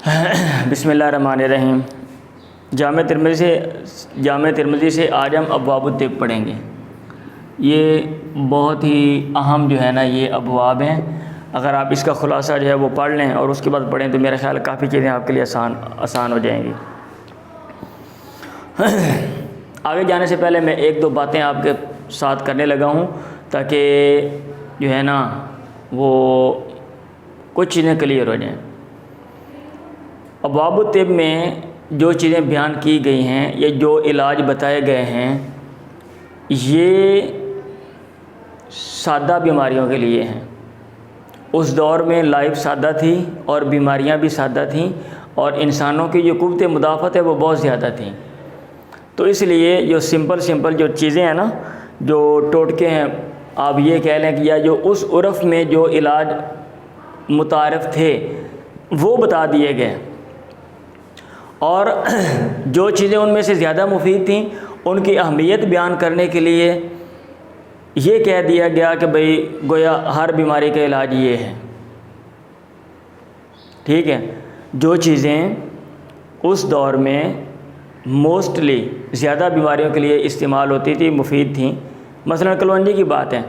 بسم اللہ الرحمن الرحیم۔ جامع ترمذی سے آج ہم ابواب الطب پڑھیں گے۔ یہ بہت ہی اہم جو ہے نا یہ ابواب ہیں۔ اگر آپ اس کا خلاصہ جو ہے وہ پڑھ لیں اور اس کے بعد پڑھیں تو میرا خیال کافی چیزیں آپ کے لیے آسان ہو جائیں گی۔ آگے جانے سے پہلے میں ایک دو باتیں آپ کے ساتھ کرنے لگا ہوں تاکہ جو ہے نا وہ کچھ چیزیں کلیئر ہو جائیں۔ ابواب الطب میں جو چیزیں بیان کی گئی ہیں یا جو علاج بتائے گئے ہیں یہ سادہ بیماریوں کے لیے ہیں۔ اس دور میں لائف سادہ تھی اور بیماریاں بھی سادہ تھیں اور انسانوں کی جو قوت مدافعت ہے وہ بہت زیادہ تھیں، تو اس لیے جو سمپل جو چیزیں ہیں نا، جو ٹوٹکے ہیں آپ یہ کہہ لیں کہ یا جو اس عرف میں جو علاج متعارف تھے وہ بتا دیے گئے، اور جو چیزیں ان میں سے زیادہ مفید تھیں ان کی اہمیت بیان کرنے کے لیے یہ کہہ دیا گیا کہ بھئی گویا ہر بیماری کا علاج یہ ہے۔ ٹھیک ہے، جو چیزیں اس دور میں موسٹلی زیادہ بیماریوں کے لیے استعمال ہوتی تھی، مفید تھیں، مثلا کلونجی کی بات ہے،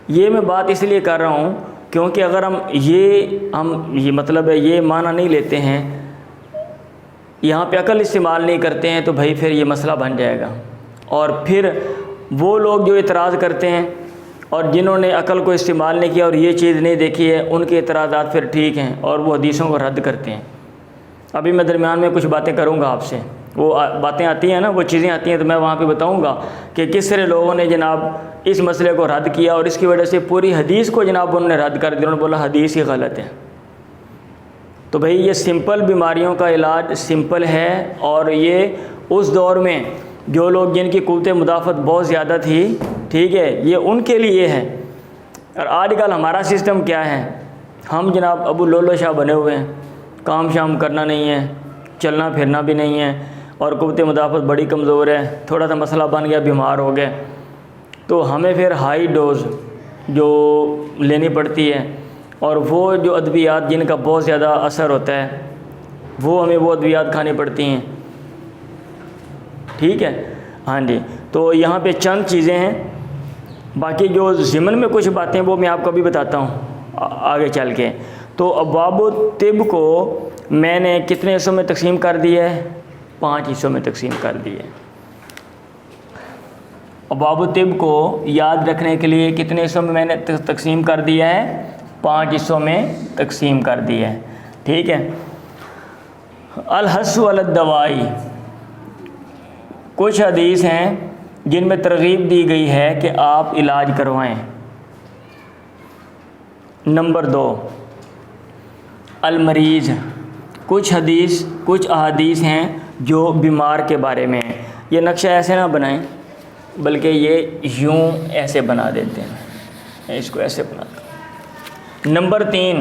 یہ میں بات اس لیے کر رہا ہوں کیونکہ اگر ہم یہ مطلب ہے یہ معنی نہیں لیتے ہیں، یہاں پہ عقل استعمال نہیں کرتے ہیں تو بھائی پھر یہ مسئلہ بن جائے گا، اور پھر وہ لوگ جو اعتراض کرتے ہیں اور جنہوں نے عقل کو استعمال نہیں کیا اور یہ چیز نہیں دیکھی ہے ان کے اعتراضات پھر ٹھیک ہیں اور وہ حدیثوں کو رد کرتے ہیں۔ ابھی میں درمیان میں کچھ باتیں کروں گا آپ سے، وہ باتیں آتی ہیں نا، وہ چیزیں آتی ہیں تو میں وہاں پہ بتاؤں گا کہ کس طرح لوگوں نے جناب اس مسئلے کو رد کیا اور اس کی وجہ سے پوری حدیث کو جناب انہوں نے رد کر دیا، انہوں نے بولا حدیث ہی غلط ہے۔ تو بھئی یہ سمپل بیماریوں کا علاج سمپل ہے، اور یہ اس دور میں جو لوگ جن کی قوت مدافعت بہت زیادہ تھی، ٹھیک ہے، یہ ان کے لیے ہے۔ اور آج کل ہمارا سسٹم کیا ہے، ہم جناب ابو لولو شاہ بنے ہوئے ہیں، کام شام کرنا نہیں ہے، چلنا پھرنا بھی نہیں ہے، اور قوت مدافعت بڑی کمزور ہے، تھوڑا سا مسئلہ بن گیا بیمار ہو گئے تو ہمیں پھر ہائی ڈوز جو لینی پڑتی ہے، اور وہ جو ادویات جن کا بہت زیادہ اثر ہوتا ہے وہ ہمیں وہ ادویات کھانی پڑتی ہیں۔ ٹھیک ہے، ہاں جی، تو یہاں پہ چند چیزیں ہیں، باقی جو ضمن میں کچھ باتیں وہ میں آپ کو بھی بتاتا ہوں آگے چل کے۔ تو ابواب الطب کو میں نے کتنے حصوں میں تقسیم کر دیا ہے؟ 5 حصوں میں تقسیم کر دی ہے۔ ابواب الطب کو یاد رکھنے کے لیے کتنے حصوں میں نے تقسیم کر دیا ہے؟ 5 حصوں میں تقسیم کر دی ہے۔ ٹھیک ہے، الحث علی الدوائی، کچھ حدیث ہیں جن میں ترغیب دی گئی ہے کہ آپ علاج کروائیں۔ نمبر 2، المریض، کچھ احادیث ہیں جو بیمار کے بارے میں ہیں۔ یہ نقشہ ایسے نہ بنائیں بلکہ یہ یوں ایسے بنا دیتے ہیں، میں اس کو ایسے بناتا ہوں۔ نمبر 3،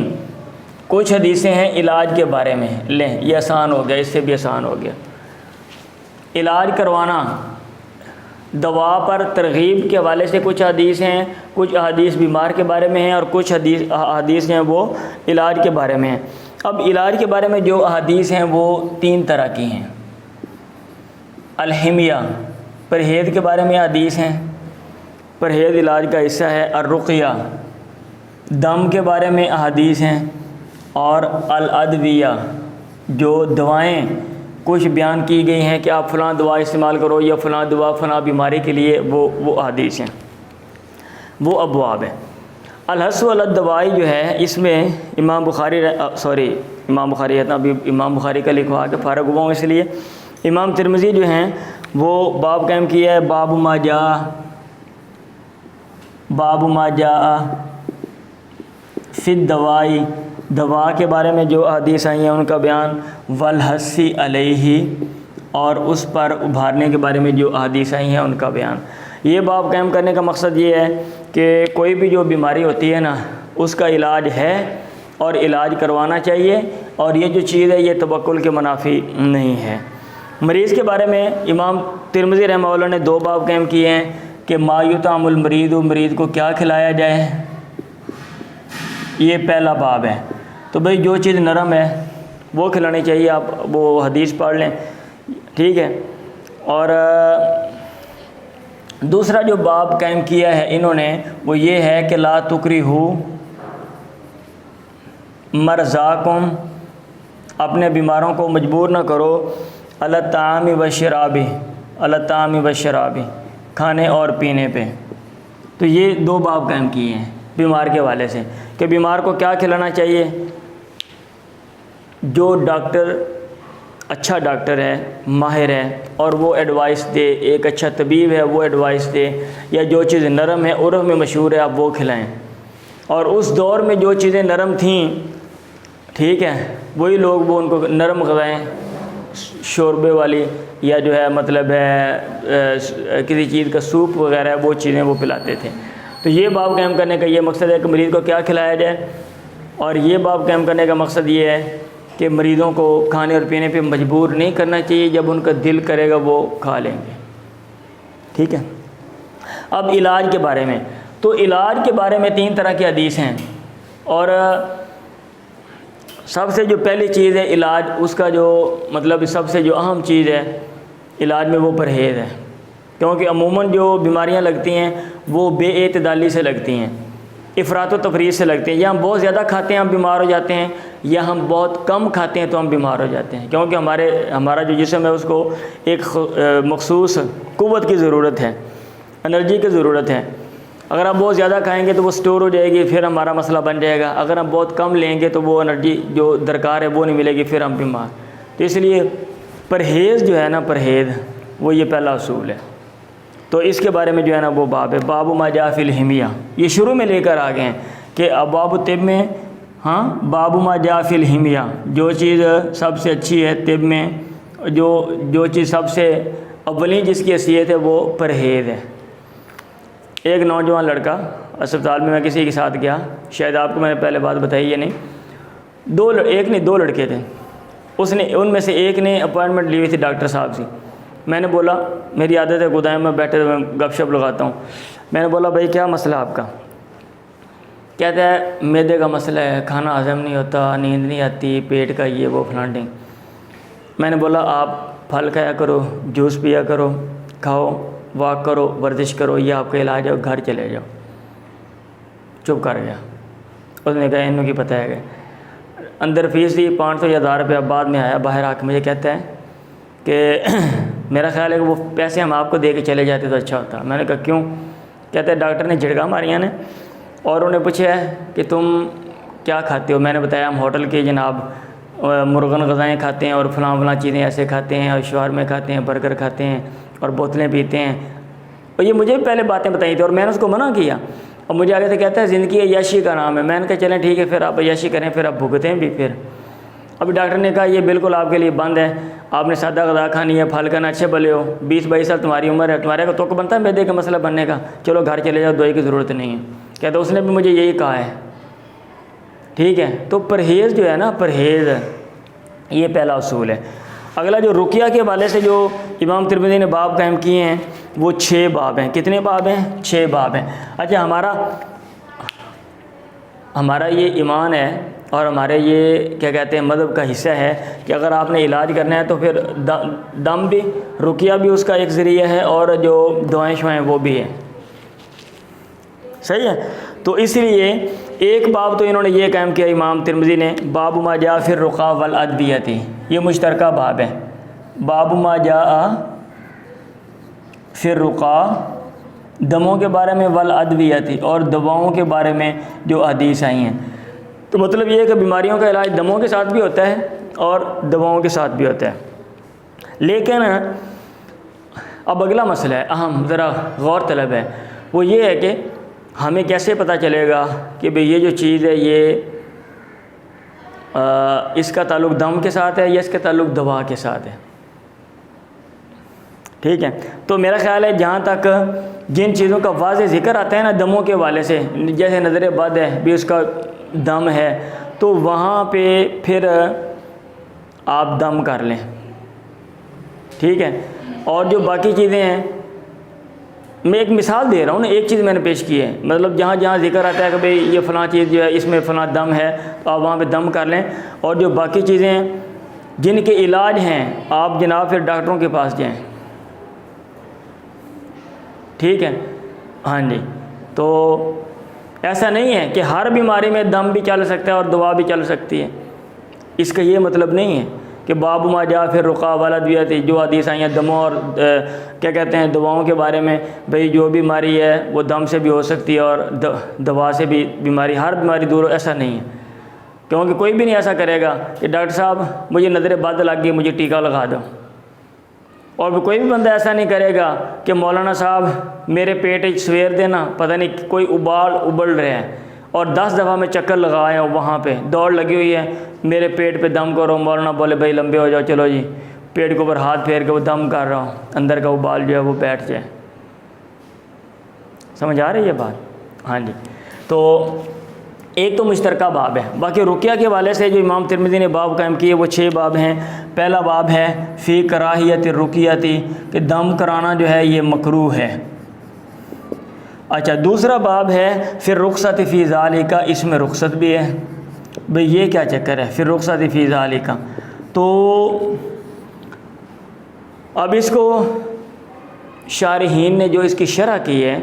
کچھ حدیثیں ہیں علاج کے بارے میں، لیں یہ آسان ہو گیا، اس سے بھی آسان ہو گیا۔ علاج کروانا، دوا پر ترغیب کے حوالے سے کچھ حدیث ہیں، کچھ احادیث بیمار کے بارے میں ہیں اور کچھ احادیث ہیں وہ علاج کے بارے میں ہیں۔ اب علاج کے بارے میں جو احادیث ہیں وہ 3 طرح کی ہیں۔ الحمیہ، پرہیز کے بارے میں حدیث ہیں، پرہیز علاج کا حصہ ہے۔ الرقیہ، دم کے بارے میں احادیث ہیں، اور الادویہ، جو دوائیں کچھ بیان کی گئی ہیں کہ آپ فلاں دوا استعمال کرو یا فلاں دوا فلاں بیماری کے لیے، وہ احادیث ہیں، وہ ابواب ہیں۔ الحث علی الدوائی جو ہے اس میں امام بخاری ہے نا، ابھی امام بخاری کا لکھوا کے فارغ ہوا ہوں، اس لیے امام ترمذی جو ہیں وہ باب قائم کیا ہے، باب ما جاء فی الدوائی، دوا کے بارے میں جو احادیث آئی ہیں ان کا بیان، والحث علیہ، اور اس پر ابھارنے کے بارے میں جو احادیث آئی ہیں ان کا بیان۔ یہ باب قائم کرنے کا مقصد یہ ہے کہ کوئی بھی جو بیماری ہوتی ہے نا اس کا علاج ہے اور علاج کروانا چاہیے، اور یہ جو چیز ہے یہ توکل کے منافی نہیں ہے۔ مریض کے بارے میں امام ترمذی رحمہ اللہ نے 2 باب قائم کیے ہیں کہ ما یطعم المریض، مریض کو کیا کھلایا جائے، یہ پہلا باب ہے۔ تو بھئی جو چیز نرم ہے وہ کھلانی چاہیے. آپ وہ حدیث پڑھ لیں, ٹھیک ہے. اور دوسرا جو باب قائم کیا ہے انہوں نے وہ یہ ہے کہ لا تکرہوا مرضاکم, اپنے بیماروں کو مجبور نہ کرو علی الطعام والشراب, علی الطعام والشراب, کھانے اور پینے پہ. تو یہ دو باب قائم کیے ہیں بیمار کے حوالے سے کہ بیمار کو کیا کھلانا چاہیے. جو ڈاکٹر اچھا ڈاکٹر ہے, ماہر ہے, اور وہ ایڈوائس دے, ایک اچھا طبیب ہے وہ ایڈوائس دے, یا جو چیز نرم ہے عرف میں مشہور ہے آپ وہ کھلائیں. اور اس دور میں جو چیزیں نرم تھیں, ٹھیک ہے, وہی لوگ وہ ان کو نرم غذائیں, شوربے والی یا جو ہے مطلب ہے کسی چیز کا سوپ وغیرہ وہ چیزیں وہ پلاتے تھے. تو یہ باب قائم کرنے کا یہ مقصد ہے کہ مریض کو کیا کھلایا جائے, اور یہ باب قائم کرنے کا مقصد یہ ہے کہ مریضوں کو کھانے اور پینے پہ مجبور نہیں کرنا چاہیے, جب ان کا دل کرے گا وہ کھا لیں گے. ٹھیک ہے. اب علاج کے بارے میں, تو علاج کے بارے میں 3 طرح کی حدیث ہیں, اور سب سے جو پہلی چیز ہے علاج, اس کا جو مطلب سب سے جو اہم چیز ہے علاج میں وہ پرہیز ہے. کیونکہ عموماً جو بیماریاں لگتی ہیں وہ بے اعتدالی سے لگتی ہیں, افراط و تفریط سے لگتے ہیں. یا ہم بہت زیادہ کھاتے ہیں ہم بیمار ہو جاتے ہیں, یا ہم بہت کم کھاتے ہیں تو ہم بیمار ہو جاتے ہیں. کیونکہ ہمارا جو جسم ہے اس کو ایک مخصوص قوت کی ضرورت ہے, انرجی کی ضرورت ہے. اگر ہم بہت زیادہ کھائیں گے تو وہ سٹور ہو جائے گی, پھر ہمارا مسئلہ بن جائے گا. اگر ہم بہت کم لیں گے تو وہ انرجی جو درکار ہے وہ نہیں ملے گی, پھر ہم بیمار. تو اس لیے پرہیز جو ہے نا, پرہیز وہ یہ پہلا اصول ہے. تو اس کے بارے میں جو ہے نا وہ باب ہے, باب ما جاء فی الحمیہ. یہ شروع میں لے کر آ گئے ہیں کہ ابواب طب میں, ہاں, باب ما جاء فی الحمیہ, جو چیز سب سے اچھی ہے طب میں, جو چیز سب سے اولین جس کی حیثیت ہے وہ پرہیز ہے. ایک نوجوان لڑکا اسپتال میں کسی کے ساتھ گیا, شاید آپ کو میں نے پہلے بات بتائی ہے نہیں, دو لڑکے تھے. ان میں سے ایک نے اپوائنٹمنٹ لی ہوئی تھی ڈاکٹر صاحب سے. میں نے بولا, میری عادت ہے گدائیں میں بیٹھے میں گپ شپ لگاتا ہوں. میں نے بولا بھائی کیا مسئلہ آپ کا؟ کہتا ہے معدے کا مسئلہ ہے, کھانا ہضم نہیں ہوتا, نیند نہیں آتی, پیٹ کا یہ وہ فلانٹنگ. میں نے بولا آپ پھل کھایا کرو, جوس پیا کرو, کھاؤ, واک کرو, ورزش کرو, یہ آپ کا علاج ہے, گھر چلے جاؤ. چپ کر گیا. اس نے کہا انہوں کی پتہ ہے کہ اندر فیس دی 500 یا 1000 روپیہ. بعد میں آیا باہر آ کے مجھے کہتا ہے کہ میرا خیال ہے کہ وہ پیسے ہم آپ کو دے کے چلے جاتے تو اچھا ہوتا. میں نے کہا کیوں؟ کہتا ہے ڈاکٹر نے جھڑکا ماریاں نے اور انہوں نے پوچھا ہے کہ تم کیا کھاتے ہو. میں نے بتایا ہم ہوٹل کے جناب مرغن غذائیں کھاتے ہیں اور فلاں چیزیں ایسے کھاتے ہیں, اور شاورمے کھاتے ہیں, برگر کھاتے ہیں, اور بوتلیں پیتے ہیں. اور یہ مجھے بھی پہلے باتیں بتائی تھیں اور میں نے اس کو منع کیا. اور مجھے آگے سے کہتا ہے زندگی عیاشی کا نام ہے. میں نے کہا چلیں ٹھیک ہے, پھر آپ عیاشی کریں, پھر آپ بھگتیں بھی. پھر ابھی ڈاکٹر نے کہا یہ بالکل آپ کے لیے بند ہے, آپ نے سادہ غذا کھانی ہے, پھل کھانا, اچھے بھلے ہو, 20-22 سال تمہاری عمر ہے, تمہارے کا توقع بنتا ہے معدے کا مسئلہ بننے کا, چلو گھر چلے جاؤ, دوائی کی ضرورت نہیں ہے. کہتا اس نے بھی مجھے یہی کہا ہے. ٹھیک ہے. تو پرہیز جو ہے نا, پرہیز یہ پہلا اصول ہے. اگلا جو رقیہ کے حوالے سے جو امام ترمذی نے باب قائم کیے ہیں وہ 6 باب ہیں. کتنے باب ہیں؟ 6 باب ہیں. اچھا, ہمارا یہ ایمان ہے اور ہمارے یہ کیا کہتے ہیں مذہب کا حصہ ہے کہ اگر آپ نے علاج کرنا ہے تو پھر دم بھی, رقیہ بھی اس کا ایک ذریعہ ہے, اور جو دعائیں شوائیں وہ بھی ہیں. صحیح ہے. تو اس لیے ایک باب تو انہوں نے یہ قائم کیا امام ترمذی نے, باب ما جاء فی الرقیٰ والادویۃ. یہ مشترکہ باب ہے. باب ما جاء فی الرقیٰ, دموں کے بارے میں, والادویۃ, اور دواؤں کے بارے میں جو حدیث آئی ہیں. تو مطلب یہ ہے کہ بیماریوں کا علاج دموں کے ساتھ بھی ہوتا ہے اور دواؤں کے ساتھ بھی ہوتا ہے. لیکن اب اگلا مسئلہ ہے اہم, ذرا غور طلب ہے, وہ یہ ہے کہ ہمیں کیسے پتہ چلے گا کہ بھئی یہ جو چیز ہے یہ اس کا تعلق دم کے ساتھ ہے یا اس کا تعلق دوا کے ساتھ ہے. ٹھیک ہے. تو میرا خیال ہے جہاں تک جن چیزوں کا واضح ذکر آتا ہے نا دموں کے حوالے سے, جیسے نظر بد ہے بھی اس کا دم ہے, تو وہاں پہ پھر آپ دم کر لیں. ٹھیک ہے. اور جو باقی چیزیں ہیں میں ایک مثال دے رہا ہوں نا، ایک چیز میں نے پیش کی ہے، مطلب جہاں جہاں ذکر آتا ہے کہ بھئی یہ فلاں چیز جو ہے اس میں فلاں دم ہے تو آپ وہاں پہ دم کر لیں، اور جو باقی چیزیں ہیں جن کے علاج ہیں آپ جناب پھر ڈاکٹروں کے پاس جائیں، ٹھیک ہے، ہاں جی۔ تو ایسا نہیں ہے کہ ہر بیماری میں دم بھی چل سکتا ہے اور دوا بھی چل سکتی ہے، اس کا یہ مطلب نہیں ہے کہ باب ما جا پھر رقا والا دیا تھی، جو حدیث آئی ہیں دموں اور کیا کہتے ہیں دواؤں کے بارے میں، بھئی جو بیماری ہے وہ دم سے بھی ہو سکتی ہے اور دوا سے بھی بیماری، ہر بیماری دور ہو، ایسا نہیں ہے، کیونکہ کوئی بھی نہیں ایسا کرے گا کہ ڈاکٹر صاحب مجھے نظر بد لگ گئی مجھے ٹیکہ لگا دو، اور کوئی بھی بندہ ایسا نہیں کرے گا کہ مولانا صاحب میرے پیٹ سویر دینا، پتہ نہیں کوئی ابل رہے ہیں اور 10 دفعہ میں چکر لگایا ہوں، وہاں پہ دوڑ لگی ہوئی ہے، میرے پیٹ پہ دم کرو، مولانا بولے بھائی لمبے ہو جاؤ، چلو جی پیٹ کے اوپر ہاتھ پھیر کے وہ دم کر رہا ہوں، اندر کا ابال جو ہے وہ بیٹھ جائے۔ سمجھ آ رہی ہے بات؟ ہاں جی۔ تو ایک تو مشترکہ باب ہے، باقی رقیہ کے حوالے سے جو امام ترمذی نے باب قائم کیے وہ 6 باب ہیں۔ پہلا باب ہے فی کراہیت الرقیۃ، کہ دم کرانا جو ہے یہ مکروہ ہے۔ اچھا، دوسرا باب ہے پھر رخصت فی ذالک، اس میں رخصت بھی ہے، بھئی یہ کیا چکر ہے پھر رخصت فی ذالک۔ تو اب اس کو شارحین نے جو اس کی شرح کی ہے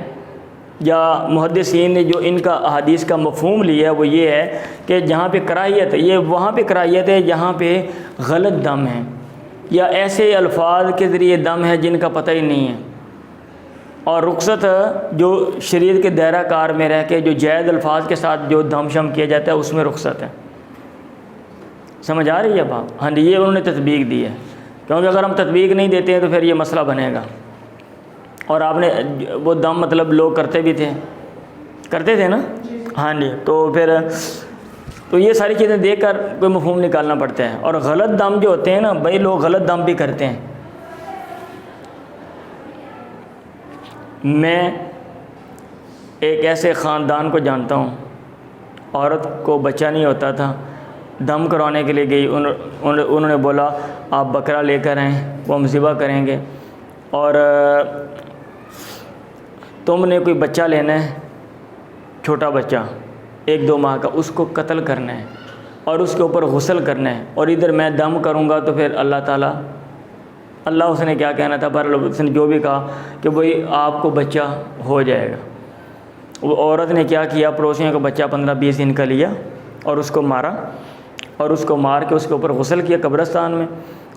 یا محدثین نے جو ان کا احادیث کا مفہوم لیا ہے وہ یہ ہے کہ جہاں پہ کراہیت ہے یہ وہاں پہ کراہیت ہے جہاں پہ غلط دم ہے یا ایسے الفاظ کے ذریعے دم ہے جن کا پتہ ہی نہیں ہے، اور رخصت جو شریعت کے دائرہ کار میں رہ کے جو جائز الفاظ کے ساتھ جو دم شم کیا جاتا ہے اس میں رخصت ہے۔ سمجھ آ رہی ہے بات؟ ہاں جی، یہ انہوں نے تطبیق دی ہے، کیونکہ اگر ہم تطبیق نہیں دیتے ہیں تو پھر یہ مسئلہ بنے گا۔ اور آپ نے وہ دم مطلب لوگ کرتے بھی کرتے تھے نا، ہاں جی، تو پھر تو یہ ساری چیزیں دیکھ کر کوئی مفہوم نکالنا پڑتا ہے۔ اور غلط دم جو ہوتے ہیں نا بھائی، لوگ غلط دم بھی کرتے ہیں۔ میں ایک ایسے خاندان کو جانتا ہوں، عورت کو بچہ نہیں ہوتا تھا، دم کروانے کے لیے گئی، انہوں نے بولا آپ بکرا لے کر آئیں، وہ ہم ذبح کریں گے، اور تم نے کوئی بچہ لینا ہے، چھوٹا بچہ 1-2 ماہ کا، اس کو قتل کرنا ہے اور اس کے اوپر غسل کرنا ہے، اور ادھر میں دم کروں گا تو پھر اللہ تعالیٰ، اللہ اس نے کیا کہنا تھا، پر اس نے جو بھی کہا کہ بھئی آپ کو بچہ ہو جائے گا۔ وہ عورت نے کیا کیا، پڑوسیوں کا بچہ 15-20 دن کا لیا اور اس کو مارا، اور اس کو مار کے اس کے اوپر غسل کیا قبرستان میں،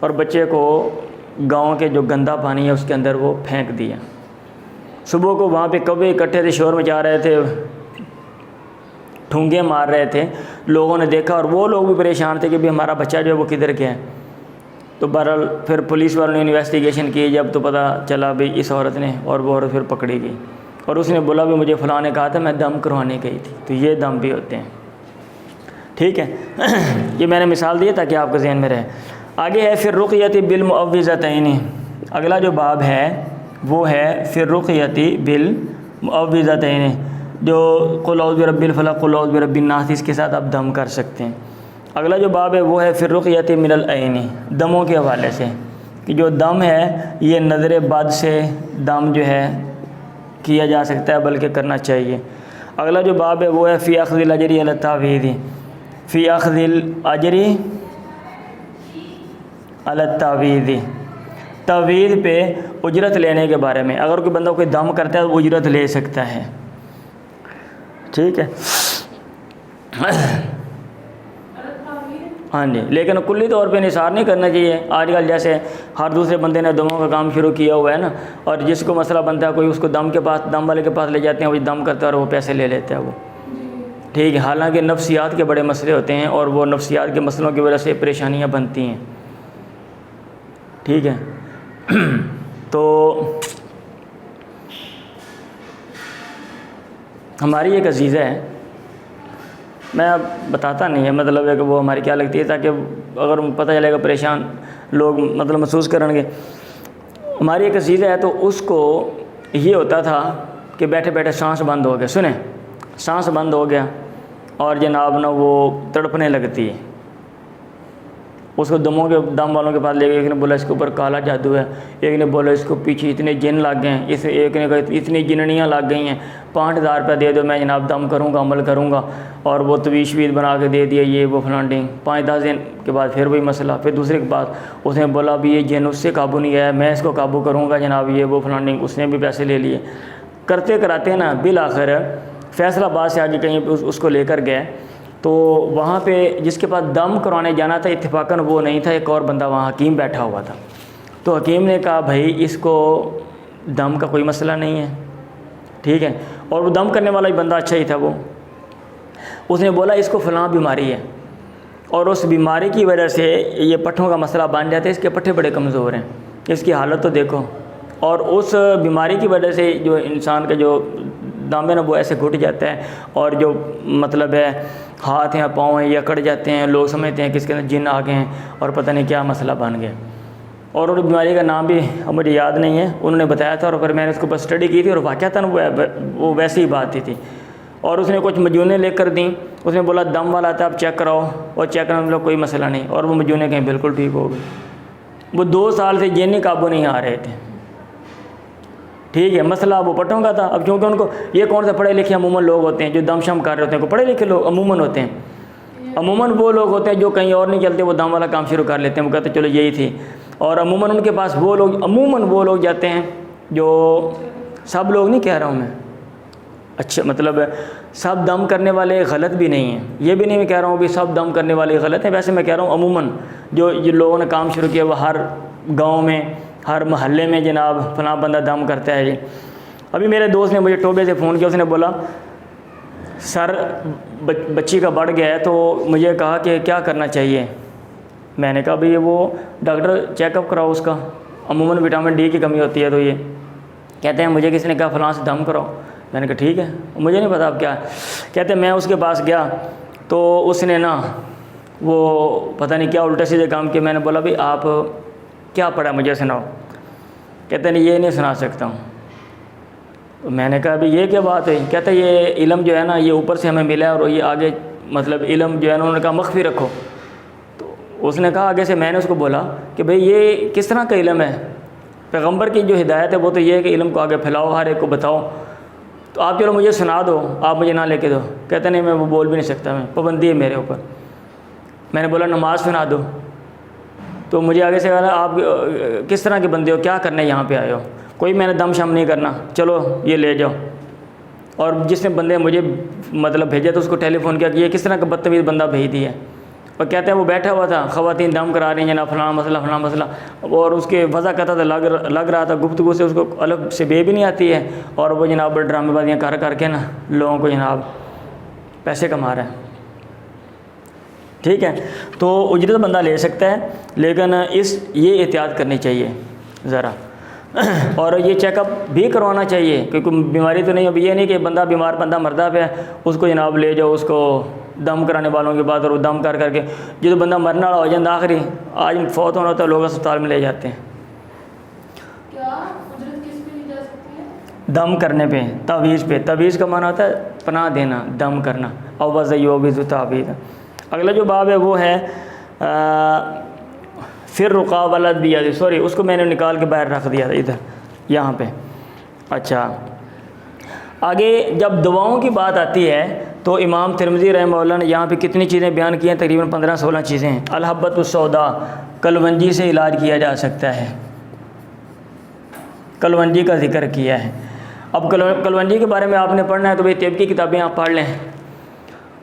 اور بچے کو گاؤں کے جو گندا پانی ہے اس کے اندر وہ پھینک دیا۔ صبح کو وہاں پہ کبھی اکٹھے تھے، شور مچا رہے تھے، ٹھونگے مار رہے تھے، لوگوں نے دیکھا اور وہ لوگ بھی پریشان تھے کہ بھی ہمارا بچہ جو ہے وہ کدھر گیا ہے۔ تو بہرحال پھر پولیس والوں نے انویسٹیگیشن کی، جب تو پتہ چلا بھی اس عورت نے، اور وہ عورت پھر پکڑی گئی، اور اس نے بولا بھی مجھے فلاں نے کہا تھا میں دم کروانے گئی تھی۔ تو یہ دم بھی ہوتے ہیں، ٹھیک ہے۔ یہ میں نے مثال دی تاکہ آپ کے ذہن میں رہے۔ آگے ہے پھر رقیۃ بالمعوذتین، اگلا جو باب ہے وہ ہے پھر رقیۃ بالمعوذتین، جو قل اعوذ برب الفلق قل اعوذ برب الناس، اس کے ساتھ آپ دم کر سکتے ہیں۔ اگلا جو باب ہے وہ ہے پھر رقیۃ من العین، دموں کے حوالے سے، کہ جو دم ہے یہ نظر بد سے دم جو ہے کیا جا سکتا ہے، بلکہ کرنا چاہیے۔ اگلا جو باب ہے وہ ہے فی اخذ الاجر علی التعویذ، فی اخذ الاجر علی التعویذ، تعویذ پہ اجرت لینے کے بارے میں، اگر کوئی بندہ کوئی دم کرتا ہے وہ اجرت لے سکتا ہے، ٹھیک ہے۔ ہاں جی، لیکن کلی طور پہ نثار نہیں کرنا چاہیے۔ آج کل جیسے ہر دوسرے بندے نے دموں کا کام شروع کیا ہوا ہے نا، اور جس کو مسئلہ بنتا ہے کوئی اس کو دم والے کے پاس لے جاتے ہیں، وہ دم کرتا ہے اور وہ پیسے لے لیتا ہے وہ، ٹھیک ہے۔ حالانکہ نفسیات کے بڑے مسئلے ہوتے ہیں اور وہ نفسیات کے مسئلوں کی وجہ سے پریشانیاں بنتی ہیں، ٹھیک ہے۔ تو ہماری ایک عزیزہ ہے، میں اب بتاتا نہیں ہے، مطلب ہے کہ وہ ہماری کیا لگتی ہے، تاکہ اگر پتہ چلے گا پریشان لوگ مطلب محسوس کریں گے۔ ہماری ایک عزیزہ ہے، تو اس کو یہ ہوتا تھا کہ بیٹھے بیٹھے سانس بند ہو گیا، سنیں سانس بند ہو گیا اور جناب نا وہ تڑپنے لگتی ہے، اس کو دم والوں کے پاس لے گئے. ایک نے بولا اس کے اوپر کالا جادو ہے, ایک نے بولا اس کو پیچھے اتنے جن لگ گئے ہیں, ایک نے کہا اتنی جننیاں لگ گئی ہیں, 5000 روپیہ دے دو میں جناب دم کروں گا, عمل کروں گا. اور وہ تویش وید بنا کے دے دیا, یہ وہ فلانڈنگ. 5-10 دن کے بعد پھر وہی مسئلہ. پھر دوسرے کے پاس اس نے بولا بھی یہ جن اس سے قابو نہیں آیا, میں اس کو قابو کروں گا جناب, یہ وہ فلانڈنگ. اس نے بھی پیسے لے لیے. کرتے کراتے نا بالآخر فیصل آباد سے آگے کہیں اس کو لے کر گئے. تو وہاں پہ جس کے پاس دم کروانے جانا تھا اتفاقاً وہ نہیں تھا, ایک اور بندہ وہاں حکیم بیٹھا ہوا تھا. تو حکیم نے کہا بھائی اس کو دم کا کوئی مسئلہ نہیں ہے, ٹھیک ہے. اور وہ دم کرنے والا ہی بندہ اچھا ہی تھا. وہ اس نے بولا اس کو فلاں بیماری ہے, اور اس بیماری کی وجہ سے یہ پٹھوں کا مسئلہ بن جاتا ہے, اس کے پٹھے بڑے کمزور ہیں, اس کی حالت تو دیکھو. اور اس بیماری کی وجہ سے جو انسان کا جو دم ہے نا وہ ایسے گھٹ جاتا ہے, اور جو مطلب ہے ہاتھ ہیں پاؤں ہیں یہ اکڑ جاتے ہیں. لوگ سمجھتے ہیں کہ اس کے اندر جن آ گئے ہیں اور پتہ نہیں کیا مسئلہ بن گیا. اور ان بیماری کا نام بھی مجھے یاد نہیں ہے, انہوں نے بتایا تھا. اور پھر میں نے اس کو بس اسٹڈی کی تھی, اور واقعتاً وہ ویسی ہی بات تھی. اور اس نے کچھ مجونے لے کر دیں. اس نے بولا دم والا تھا آپ چیک کراؤ, اور چیک کرنے میں کوئی مسئلہ نہیں. اور وہ مجونے کہیں بالکل ٹھیک ہو گئے. وہ 2 سال سے جن قابو نہیں آ رہے تھے, ٹھیک ہے. مسئلہ وہ پٹھوں کا تھا. اب کیونکہ ان کو یہ کون سے پڑھے لکھے عموماً لوگ ہوتے ہیں جو دم شم کر رہے ہوتے ہیں, کو پڑھے لکھے لوگ عموماً ہوتے ہیں. عموماً وہ لوگ ہوتے ہیں جو کہیں اور نہیں چلتے, وہ دم والا کام شروع کر لیتے ہیں, وہ کہتے ہیں چلو یہی تھی. اور عموماً ان کے پاس وہ لوگ جاتے ہیں جو, سب لوگ نہیں کہہ رہا ہوں میں, اچھا مطلب سب دم کرنے والے غلط بھی نہیں ہیں, یہ بھی نہیں میں کہہ رہا ہوں کہ سب دم کرنے والے غلط ہیں. ویسے میں کہہ رہا ہوں عموماً جو لوگوں نے کام شروع کیا وہ ہر گاؤں میں ہر محلے میں جناب فلاں بندہ دم کرتا ہے جی. ابھی میرے دوست نے مجھے ٹوبے سے فون کیا, اس نے بولا سر بچی کا بڑھ گیا ہے تو مجھے کہا کہ کیا کرنا چاہیے. میں نے کہا بھئی وہ ڈاکٹر چیک اپ کراؤ اس کا, عموماً وٹامن ڈی کی کمی ہوتی ہے. تو یہ کہتے ہیں مجھے کسی نے کہا فلاں سے دم کراؤ. میں نے کہا ٹھیک ہے, مجھے نہیں پتا اب کیا. کہتے ہیں میں اس کے پاس گیا تو اس نے نا وہ پتہ نہیں کیا الٹا سیدھے کام کیا. میں نے بولا بھئی آپ کیا پڑھا مجھے سناؤ. کہتے ہیں یہ نہیں سنا سکتا ہوں. میں نے کہا ابھی یہ کیا بات ہے. کہتا ہے یہ علم جو ہے نا یہ اوپر سے ہمیں ملا ہے, اور یہ آگے مطلب علم جو ہے نا انہوں نے کہا مخفی رکھو. تو اس نے کہا آگے سے, میں نے اس کو بولا کہ بھئی یہ کس طرح کا علم ہے. پیغمبر کی جو ہدایت ہے وہ تو یہ ہے کہ علم کو آگے پھیلاؤ, ہر ایک کو بتاؤ. تو آپ چلو مجھے سنا دو, آپ مجھے نہ لے کے دو. کہتے نہیں میں وہ بول بھی نہیں سکتا, میں پابندی ہے میرے اوپر. میں نے بولا نماز سنا دو. تو مجھے آگے سے کہا آپ کس طرح کے بندے ہو, کیا کرنے یہاں پہ آئے ہو. کوئی میں نے دم شم نہیں کرنا, چلو یہ لے جاؤ. اور جس نے بندے مجھے مطلب بھیجا تو اس کو ٹیلی فون کیا کہ یہ کس طرح کا بدتمیز بندہ بھیج دیا. اور کہتے ہیں وہ بیٹھا ہوا تھا, خواتین دم کرا رہی ہیں جناب فلاں مسئلہ. اور اس کے وضع کہتا تھا لگ رہا تھا گفتگو سے اس کو الگ سے بے بھی نہیں آتی ہے. اور وہ جناب ڈرامے بازیاں کر کے نا لوگوں کو جناب پیسے کما رہا ہے. ٹھیک ہے, تو اجرت بندہ لے سکتا ہے, لیکن یہ احتیاط کرنی چاہیے ذرا. اور یہ چیک اپ بھی کروانا چاہیے, کیونکہ بیماری تو نہیں. اب یہ نہیں کہ بیمار بندہ مردہ پہ اس کو جناب لے جاؤ اس کو دم کرانے والوں کے بعد, اور وہ دم کر کے جو بندہ مرنے والا ہو جائے آخری آج فوت ہونا ہوتا ہے, لوگ اسپتال میں لے جاتے ہیں. کیا اجرت کس پہ لی جا سکتی ہے؟ دم کرنے پہ, تعویذ پہ. تعویذ کا معنی ہوتا ہے پناہ دینا, دم کرنا. اوض یوبز تعویذ. اگلا جو باب ہے وہ ہے پھر رقا ولد دیا, سوری اس کو میں نے نکال کے باہر رکھ دیا تھا ادھر یہاں پہ. اچھا, آگے جب دواؤں کی بات آتی ہے تو امام ترمذی رحمہ اللہ نے یہاں پہ کتنی چیزیں بیان کی ہیں, تقریباً 15-16 چیزیں ہیں. الحبۃ السودا, کلونجی سے علاج کیا جا سکتا ہے. کلونجی کا ذکر کیا ہے. اب کلونجی کے بارے میں آپ نے پڑھنا ہے تو بھئی طب کی کتابیں آپ پڑھ لیں.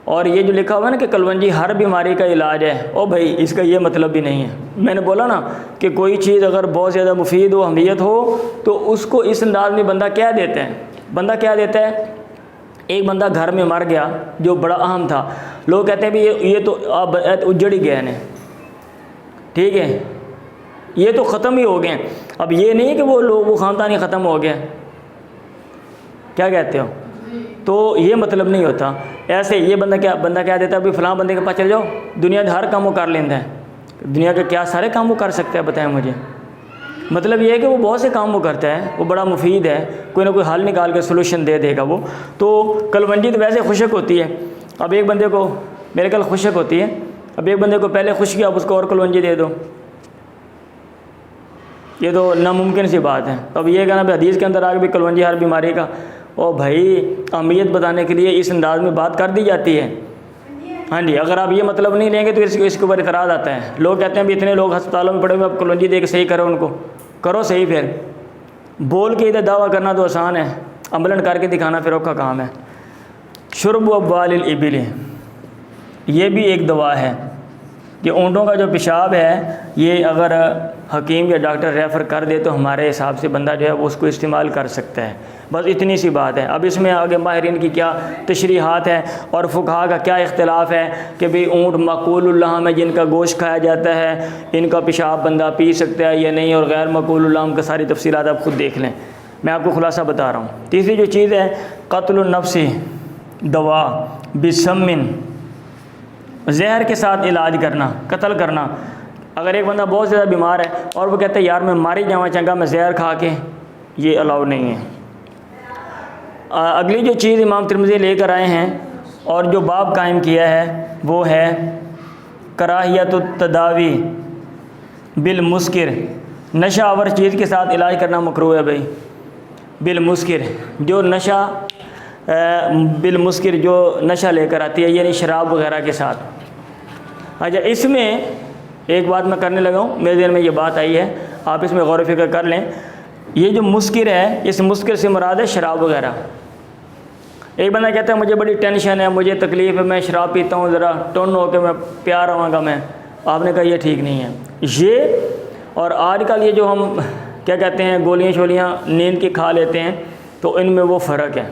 اور یہ جو لکھا ہوا ہے نا کہ کلونجی ہر بیماری کا علاج ہے, او بھائی اس کا یہ مطلب بھی نہیں ہے. میں نے بولا نا کہ کوئی چیز اگر بہت زیادہ مفید ہو, اہمیت ہو, تو اس کو اس انداز میں بندہ کیا دیتا ہے. بندہ کیا دیتا ہے, ایک بندہ گھر میں مر گیا جو بڑا اہم تھا, لوگ کہتے ہیں بھی یہ تو اب اجڑ ہی گئے ہیں, ٹھیک ہے, یہ تو ختم ہی ہو گئے. اب یہ نہیں کہ وہ خاندان ہی ختم ہو گیا, کیا کہتے ہو. تو یہ مطلب نہیں ہوتا. ایسے یہ بندہ کیا دیتا ہے, ابھی فلاں بندے کے پاس چل جاؤ, دنیا کے ہر کام وہ کر لیتا ہے. دنیا کے کیا سارے کام وہ کر سکتا ہے بتائیں مجھے. مطلب یہ ہے کہ وہ بہت سے کام وہ کرتا ہے, وہ بڑا مفید ہے, کوئی نہ کوئی حل نکال کے سولوشن دے گا وہ. تو کلونجی تو ویسے خشک ہوتی ہے. اب ایک بندے کو میرے خیال خشک ہوتی ہے, اب ایک بندے کو پہلے خشکی آپ اس کو اور کلونجی دے دو، یہ تو ناممکن سی بات ہے۔ اب یہ کہنا بھی حدیث کے اندر آگے بھی کلونجی ہر بیماری کا، او بھائی اہمیت بتانے کے لیے اس انداز میں بات کر دی جاتی ہے۔ ہاں جی، اگر آپ یہ مطلب نہیں لیں گے تو اس کے اوپر اعتراض آتا ہے۔ لوگ کہتے ہیں بھی اتنے لوگ ہسپتالوں میں پڑے ہوئے، اب کلونجی دے کے صحیح کرو ان کو، کرو صحیح۔ پھر بول کے ادھر دعویٰ کرنا تو آسان ہے، عملاً کر کے دکھانا پھر اوکھا کام ہے۔ شرب ابوال الابل، یہ بھی ایک دوا ہے کہ اونٹوں کا جو پیشاب ہے یہ اگر حکیم یا ڈاکٹر ریفر کر دے تو ہمارے حساب سے بندہ جو ہے وہ اس کو استعمال کر سکتا ہے، بس اتنی سی بات ہے۔ اب اس میں آگے ماہرین کی کیا تشریحات ہیں اور فقہا کا کیا اختلاف ہے کہ بھئی اونٹ معقول اللحم ہے، جن کا گوشت کھایا جاتا ہے، ان کا پیشاب بندہ پی سکتا ہے یا نہیں، اور غیر معقول اللحم کا ساری تفصیلات آپ خود دیکھ لیں، میں آپ کو خلاصہ بتا رہا ہوں۔ تیسری جو چیز ہے قتل النفس، دوا بسمن، زہر کے ساتھ علاج کرنا، قتل کرنا۔ اگر ایک بندہ بہت زیادہ بیمار ہے اور وہ کہتا ہے یار میں ماری جاواں چنگا میں زہر کھا کے، یہ الاؤ نہیں ہے۔ اگلی جو چیز امام ترمذی لے کر آئے ہیں اور جو باب قائم کیا ہے وہ ہے کراہیت التداوی بالمسکر، نشہ آور چیز کے ساتھ علاج کرنا مکروہ ہے بھائی، بالمسکر، جو نشہ بالمسکر جو نشہ لے کر آتی ہے، یعنی شراب وغیرہ کے ساتھ۔ اچھا، اس میں ایک بات میں کرنے لگا ہوں، میرے ذہن میں یہ بات آئی ہے، آپ اس میں غور و فکر کر لیں۔ یہ جو مسکر ہے، اس مسکر سے مراد ہے شراب وغیرہ۔ ایک بندہ کہتا ہے مجھے بڑی ٹینشن ہے، مجھے تکلیف ہے، میں شراب پیتا ہوں، ذرا ٹن ہو کے میں پیار رہوں گا میں، آپ نے کہا یہ ٹھیک نہیں ہے۔ یہ اور آج کل یہ جو ہم کیا کہتے ہیں گولیاں شولیاں نیند کی کھا لیتے ہیں، تو ان میں وہ فرق ہے،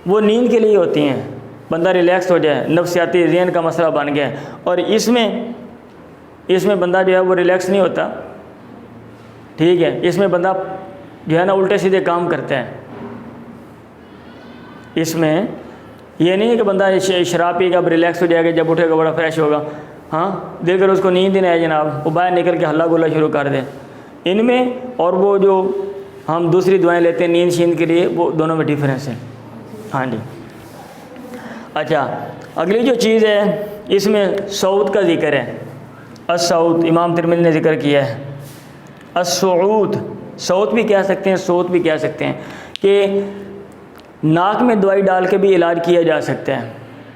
وہ نیند کے لیے ہوتی ہیں، بندہ ریلیکس ہو جائے، نفسیاتی ذہن کا مسئلہ بن گیا ہے، اور اس میں بندہ جو ہے وہ ریلیکس نہیں ہوتا، ٹھیک ہے، اس میں بندہ جو ہے نا الٹے سیدھے کام کرتا ہے۔ اس میں یہ نہیں ہے کہ بندہ شراب پی کے اب ریلیکس ہو جائے گا، جب اٹھے گا بڑا فریش ہوگا، ہاں دل کر اس کو نیند ہی نہیں ہے جناب، وہ باہر نکل کے ہلا گلا شروع کر دے۔ ان میں اور وہ جو ہم دوسری دعائیں لیتے ہیں نیند شیند کے لیے، وہ دونوں میں ڈیفرنس ہے۔ ہاں جی، اچھا، اگلی جو چیز ہے اس میں صوت کا ذکر ہے۔ الصوت، امام ترمذی نے ذکر کیا ہے۔ الصعود، صوت بھی کہہ سکتے ہیں، صوت بھی کہہ سکتے ہیں، کہ ناک میں دوائی ڈال کے بھی علاج کیا جا سکتا ہے،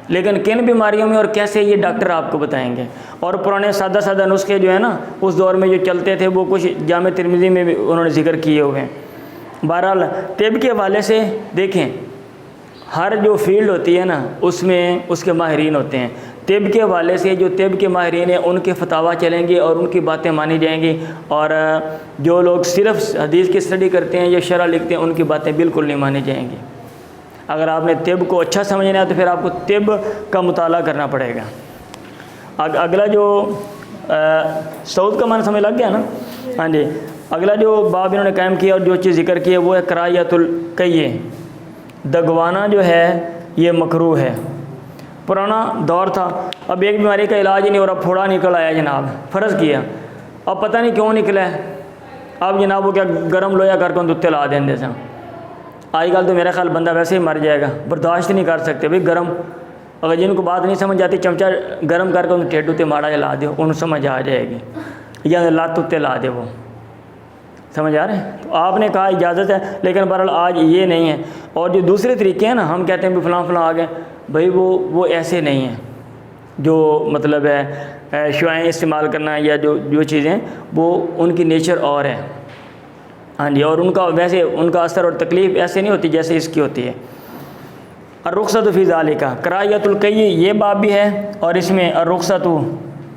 لیکن کن بیماریوں میں اور کیسے یہ ڈاکٹر آپ کو بتائیں گے۔ اور پرانے سادہ سادہ نسخے جو ہیں نا اس دور میں جو چلتے تھے وہ کچھ جامع ترمذی میں بھی انہوں نے ذکر کیے ہوئے ہیں۔ بہرحال طب کے حوالے سے دیکھیں، ہر جو فیلڈ ہوتی ہے نا اس میں اس کے ماہرین ہوتے ہیں۔ طب کے حوالے سے جو طب کے ماہرین ہیں ان کے فتاویٰ چلیں گے اور ان کی باتیں مانی جائیں گی، اور جو لوگ صرف حدیث کی اسٹڈی کرتے ہیں یا شرح لکھتے ہیں ان کی باتیں بالکل نہیں مانی جائیں گی۔ اگر آپ نے طب کو اچھا سمجھنا ہے تو پھر آپ کو طب کا مطالعہ کرنا پڑے گا۔ اگلا جو صوت کا معنی سمجھ لگ گیا نا؟ ہاں جی، اگلا جو باب انہوں نے قائم کیا اور جو چیز ذکر کی ہے وہ ہے کراہیت القیء، دگوانا جو ہے یہ مکروہ ہے۔ پرانا دور تھا، اب ایک بیماری کا علاج ہی نہیں ہو رہا، پھوڑا نکل آیا جناب، فرض کیا، اب پتہ نہیں کیوں نکلا ہے، اب جناب وہ کیا گرم لویا کر کے دتے لا دیں جیسا۔ آج کل تو میرا خیال بندہ ویسے ہی مر جائے گا، برداشت نہیں کر سکتے بھئی گرم، اگر جن کو بات نہیں سمجھ آتی چمچہ گرم کر کے ان ٹھیڈ اتنے ماڑا جا لا دے، ان سمجھ آ جائے گی، یا لات اتنے لا دے، وہ سمجھ آ رہے ہیں۔ تو آپ نے کہا اجازت ہے، لیکن بہرحال آج یہ نہیں ہے۔ اور جو دوسرے طریقے ہیں نا، ہم کہتے ہیں بھی فلاں فلاں آ گئے، بھائی وہ ایسے نہیں ہیں، جو مطلب ہے شعائیں استعمال کرنا یا جو چیزیں وہ ان کی نیچر اور ہے، ہاں جی، اور ان کا ویسے ان کا اثر اور تکلیف ایسے نہیں ہوتی جیسے اس کی ہوتی ہے۔ الرخصۃ فی ذالک، کراہیت القیء یہ باب بھی ہے، اور اس میں الرخصۃ